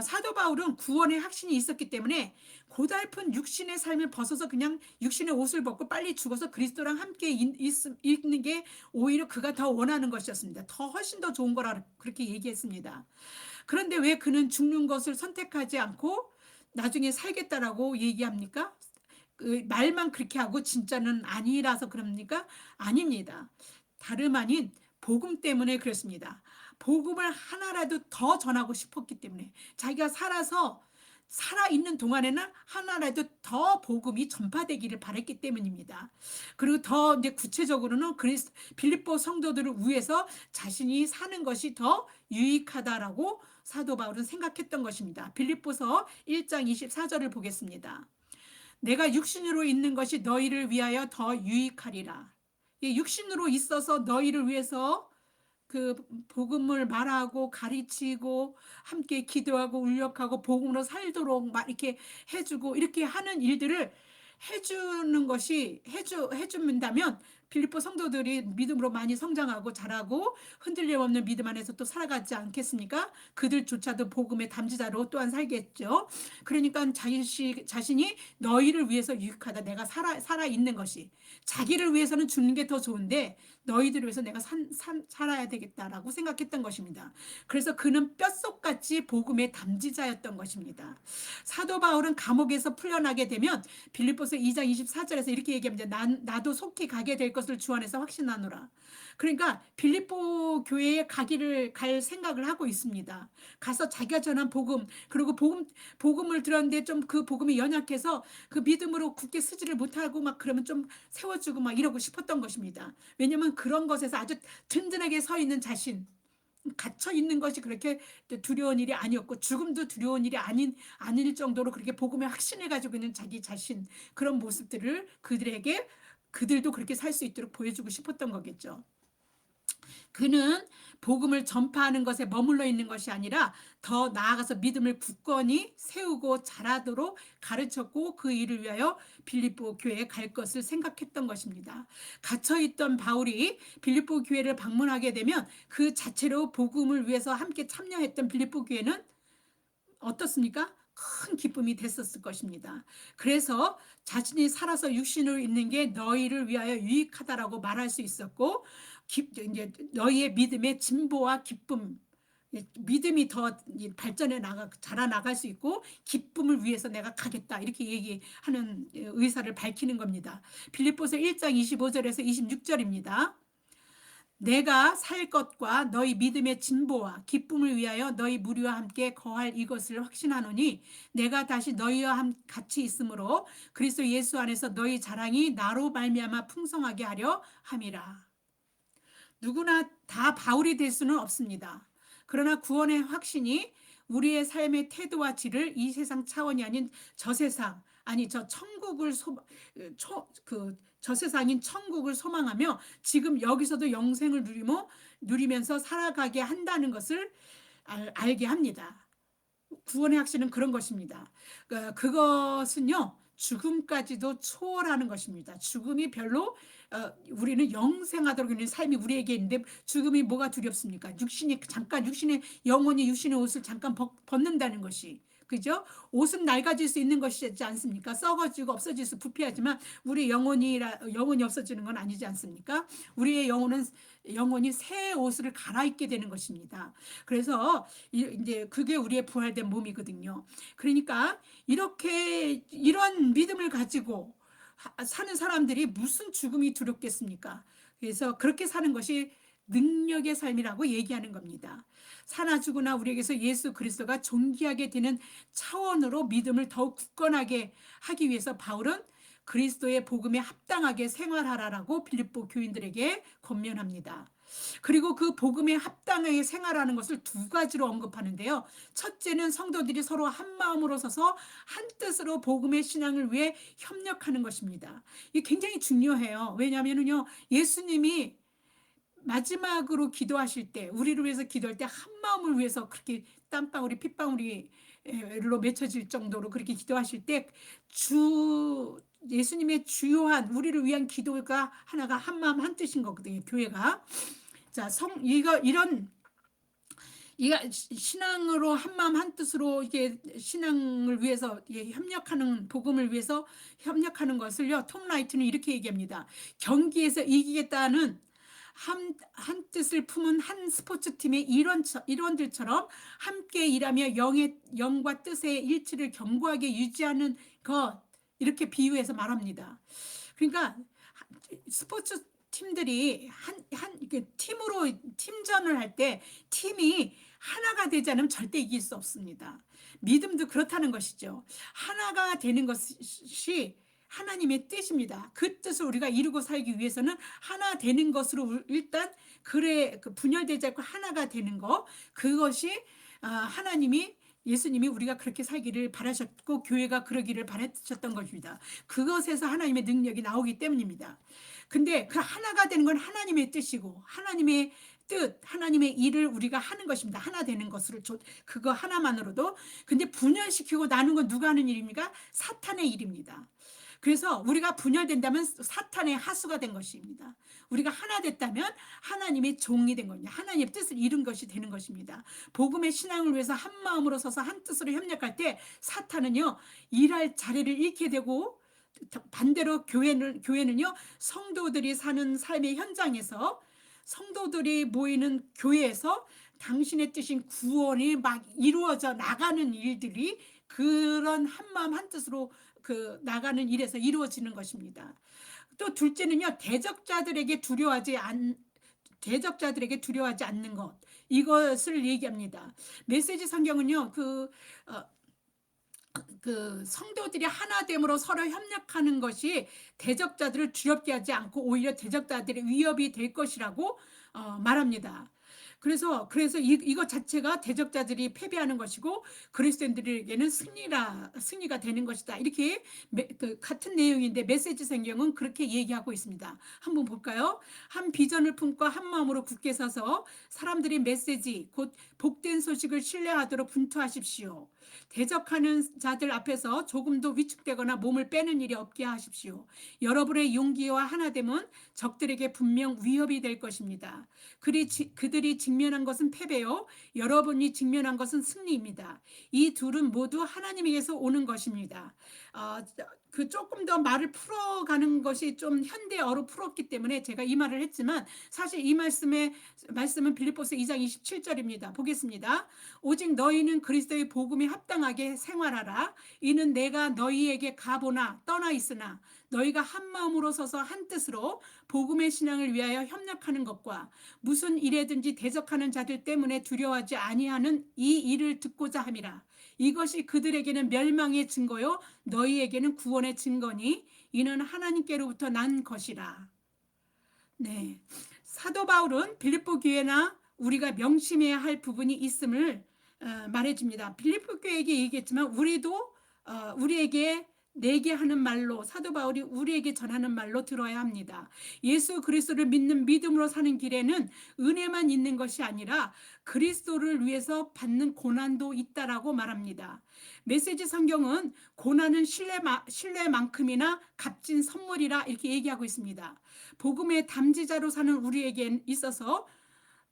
S1: 사도 바울은 구원의 확신이 있었기 때문에 고달픈 육신의 삶을 벗어서 그냥 육신의 옷을 벗고 빨리 죽어서 그리스도랑 함께 있는 게 오히려 그가 더 원하는 것이었습니다. 더 훨씬 더 좋은 거라 그렇게 얘기했습니다. 그런데 왜 그는 죽는 것을 선택하지 않고 나중에 살겠다라고 얘기합니까? 그 말만 그렇게 하고 진짜는 아니라서 그럽니까? 아닙니다. 다름 아닌 복음 때문에 그렇습니다. 복음을 하나라도 더 전하고 싶었기 때문에 자기가 살아있는 동안에는 하나라도 더 복음이 전파되기를 바랬기 때문입니다. 그리고 더 이제 구체적으로는 빌립보 성도들을 위해서 자신이 사는 것이 더 유익하다라고 사도 바울은 생각했던 것입니다. 빌립보서 1장 24절을 보겠습니다. 내가 육신으로 있는 것이 너희를 위하여 더 유익하리라. 육신으로 있어서 너희를 위해서 그 복음을 말하고 가르치고 함께 기도하고 울력하고 복음으로 살도록 막 이렇게 해주고 이렇게 하는 일들을 해주는 것이 해준다면 빌립보 성도들이 믿음으로 많이 성장하고 자라고 흔들림 없는 믿음 안에서 또 살아가지 않겠습니까? 그들조차도 복음의 담지자로 또한 살겠죠. 그러니까 자신이 너희를 위해서 유익하다. 내가 살아있는 것이. 자기를 위해서는 죽는 게 더 좋은데 너희들을 위해서 내가 살아야 되겠다라고 생각했던 것입니다. 그래서 그는 뼛속같이 복음의 담지자였던 것입니다. 사도 바울은 감옥에서 풀려나게 되면 빌립보서 2장 24절에서 이렇게 얘기합니다. 나도 속히 가게 될 것을 주 안에서 확신하노라. 그러니까 빌립보 교회에 갈 생각을 하고 있습니다. 가서 자기가 전한 복음, 그리고 복음을 들었는데 좀 그 복음이 연약해서 그 믿음으로 굳게 서지를 못하고 막 그러면 좀 세워주고 막 이러고 싶었던 것입니다. 왜냐면 그런 것에서 아주 든든하게 서 있는 자신, 갇혀 있는 것이 그렇게 두려운 일이 아니었고 죽음도 두려운 일이 아닐 정도로 그렇게 복음에 확신을 가지고 있는 자기 자신, 그런 모습들을 그들도 그렇게 살 수 있도록 보여주고 싶었던 거겠죠. 그는 복음을 전파하는 것에 머물러 있는 것이 아니라 더 나아가서 믿음을 굳건히 세우고 자라도록 가르쳤고 그 일을 위하여 빌립보 교회에 갈 것을 생각했던 것입니다. 갇혀있던 바울이 빌립보 교회를 방문하게 되면 그 자체로 복음을 위해서 함께 참여했던 빌립보 교회는 어떻습니까? 큰 기쁨이 됐었을 것입니다. 그래서 자신이 살아서 육신으로 있는 게 너희를 위하여 유익하다라고 말할 수 있었고, 이제 너희의 믿음의 진보와 기쁨, 믿음이 더 자라나갈 수 있고 기쁨을 위해서 내가 가겠다 이렇게 얘기하는 의사를 밝히는 겁니다. 빌립보서 1장 25절에서 26절입니다. 내가 살 것과 너희 믿음의 진보와 기쁨을 위하여 너희 무리와 함께 거할 이것을 확신하노니 내가 다시 너희와 같이 있으므로 그리스도 예수 안에서 너희 자랑이 나로 말미암아 풍성하게 하려 함이라. 누구나 다 바울이 될 수는 없습니다. 그러나 구원의 확신이 우리의 삶의 태도와 질을 이 세상 차원이 아닌 저 세상, 아니 저 천국을 저 세상인 천국을 소망하며 지금 여기서도 영생을 누리면서 살아가게 한다는 것을 알게 합니다. 구원의 확신은 그런 것입니다. 그것은요, 죽음까지도 초월하는 것입니다. 죽음이 별로 우리는 영생하도록 있는 삶이 우리에게 있는데 죽음이 뭐가 두렵습니까? 육신의 영혼이 육신의 옷을 잠깐 벗는다는 것이, 그죠? 옷은 낡아질 수 있는 것이지 않습니까? 썩어지고 없어질 수 부패하지만 우리 영혼이 없어지는 건 아니지 않습니까? 우리의 영혼이 새 옷을 갈아입게 되는 것입니다. 그래서 이제 그게 우리의 부활된 몸이거든요. 그러니까 이런 믿음을 가지고 사는 사람들이 무슨 죽음이 두렵겠습니까? 그래서 그렇게 사는 것이 능력의 삶이라고 얘기하는 겁니다. 사나 죽으나 우리에게서 예수 그리스도가 존귀하게 되는 차원으로 믿음을 더욱 굳건하게 하기 위해서 바울은 그리스도의 복음에 합당하게 생활하라라고 빌립보 교인들에게 권면합니다. 그리고 그 복음에 합당하게 생활하는 것을 두 가지로 언급하는데요. 첫째는 성도들이 서로 한 마음으로 서서 한 뜻으로 복음의 신앙을 위해 협력하는 것입니다. 이게 굉장히 중요해요. 왜냐하면요, 예수님이 마지막으로 기도하실 때, 우리를 위해서 기도할 때 한 마음을 위해서 그렇게 땀방울이 핏방울이로 맺혀질 정도로 그렇게 기도하실 때 예수님의 주요한 우리를 위한 기도가 하나가 한 마음 한 뜻인 거거든요. 교회가. 자, 이가 신앙으로 한 마음 한 뜻으로 이게 신앙을 위해서 협력하는 복음을 위해서 협력하는 것을요. 톰 라이트는 이렇게 얘기합니다. 경기에서 이기겠다는 한 뜻을 품은 한 스포츠팀의 일원들처럼 함께 일하며 영과 뜻의 일치를 견고하게 유지하는 것, 이렇게 비유해서 말합니다. 그러니까 스포츠 팀들이 팀으로 팀전을 할 때 팀이 하나가 되지 않으면 절대 이길 수 없습니다. 믿음도 그렇다는 것이죠. 하나가 되는 것이 하나님의 뜻입니다. 그 뜻을 우리가 이루고 살기 위해서는 하나 되는 것으로 일단 분열되지 않고 하나가 되는 것, 그것이 예수님이 우리가 그렇게 살기를 바라셨고 교회가 그러기를 바라셨던 것입니다. 그것에서 하나님의 능력이 나오기 때문입니다. 근데 그 하나가 되는 건 하나님의 뜻이고 하나님의 뜻, 하나님의 일을 우리가 하는 것입니다. 하나 되는 것을 그거 하나만으로도. 근데 분열시키고 나누는 건 누가 하는 일입니까? 사탄의 일입니다. 그래서 우리가 분열된다면 사탄의 하수가 된 것입니다. 우리가 하나 됐다면 하나님의 종이 된 겁니다. 하나님의 뜻을 이룬 것이 되는 것입니다. 복음의 신앙을 위해서 한 마음으로 서서 한 뜻으로 협력할 때 사탄은요, 일할 자리를 잃게 되고, 반대로 교회는요, 성도들이 사는 삶의 현장에서, 성도들이 모이는 교회에서 당신의 뜻인 구원이 막 이루어져 나가는 일들이 그런 한 마음 한 뜻으로 나가는 일에서 이루어지는 것입니다. 또 둘째는요, 대적자들에게 두려워하지 않는 것, 이것을 얘기합니다. 메시지 성경은요, 성도들이 하나됨으로 서로 협력하는 것이 대적자들을 두렵게 하지 않고 오히려 대적자들의 위협이 될 것이라고 말합니다. 그래서 이것 자체가 대적자들이 패배하는 것이고 그리스도인들에게는 승리가 되는 것이다. 이렇게 같은 내용인데 메시지 성경은 그렇게 얘기하고 있습니다. 한번 볼까요? 한 비전을 품고 한 마음으로 굳게 서서 사람들이 메시지 곧 복된 소식을 신뢰하도록 분투하십시오. 대적하는 자들 앞에서 조금도 위축되거나 몸을 빼는 일이 없게 하십시오. 여러분의 용기와 하나됨은 적들에게 분명 위협이 될 것입니다. 그들이 직면한 것은 패배요, 여러분이 직면한 것은 승리입니다. 이 둘은 모두 하나님에게서 오는 것입니다. 그 조금 더 말을 풀어가는 것이 좀 현대어로 풀었기 때문에 제가 이 말을 했지만, 사실 이 말씀은 빌립보서 2장 27절입니다. 보겠습니다. 오직 너희는 그리스도의 복음에 합당하게 생활하라. 이는 내가 너희에게 가보나 떠나 있으나 너희가 한 마음으로 서서 한 뜻으로 복음의 신앙을 위하여 협력하는 것과 무슨 일에든지 대적하는 자들 때문에 두려워하지 아니하는 이 일을 듣고자 함이라. 이것이 그들에게는 멸망의 증거요 너희에게는 구원의 증거니 이는 하나님께로부터 난 것이라. 네, 사도 바울은 빌립보 교회나 우리가 명심해야 할 부분이 있음을 말해줍니다. 빌립보 교회에게 얘기했지만 우리도 우리에게 내게 하는 말로, 사도 바울이 우리에게 전하는 말로 들어야 합니다. 예수 그리스도를 믿는 믿음으로 사는 길에는 은혜만 있는 것이 아니라 그리스도를 위해서 받는 고난도 있다라고 말합니다. 메시지 성경은 고난은 신뢰만큼이나 값진 선물이라 이렇게 얘기하고 있습니다. 복음의 담지자로 사는 우리에게 있어서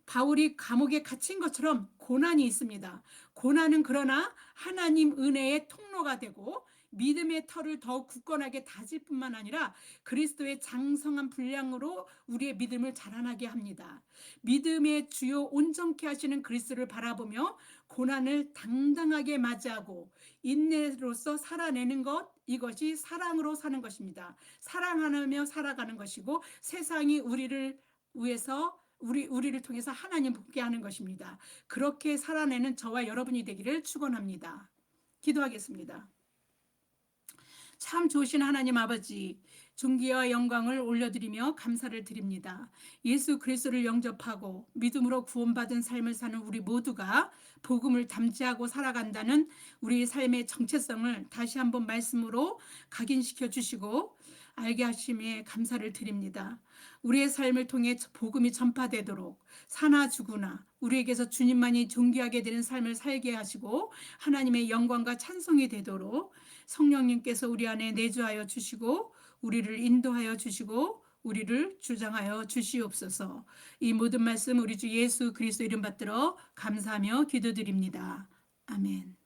S1: 바울이 감옥에 갇힌 것처럼 고난이 있습니다. 고난은 그러나 하나님 은혜의 통로가 되고 믿음의 털을 더욱 굳건하게 다질 뿐만 아니라 그리스도의 장성한 분량으로 우리의 믿음을 자라나게 합니다. 믿음의 주요 온전케 하시는 그리스도를 바라보며 고난을 당당하게 맞이하고 인내로서 살아내는 것, 이것이 사랑으로 사는 것입니다. 사랑하며 살아가는 것이고 세상이 우리를 위해서 우리를 통해서 하나님 복게 하는 것입니다. 그렇게 살아내는 저와 여러분이 되기를 축원합니다. 기도하겠습니다. 참 좋으신 하나님 아버지, 존귀와 영광을 올려드리며 감사를 드립니다. 예수 그리스도를 영접하고 믿음으로 구원받은 삶을 사는 우리 모두가 복음을 담지하고 살아간다는 우리의 삶의 정체성을 다시 한번 말씀으로 각인시켜 주시고 알게 하심에 감사를 드립니다. 우리의 삶을 통해 복음이 전파되도록 사나 죽으나 우리에게서 주님만이 존귀하게 되는 삶을 살게 하시고 하나님의 영광과 찬송이 되도록 성령님께서 우리 안에 내주하여 주시고 우리를 인도하여 주시고 우리를 주장하여 주시옵소서. 이 모든 말씀 우리 주 예수 그리스도 이름 받들어 감사하며 기도드립니다. 아멘.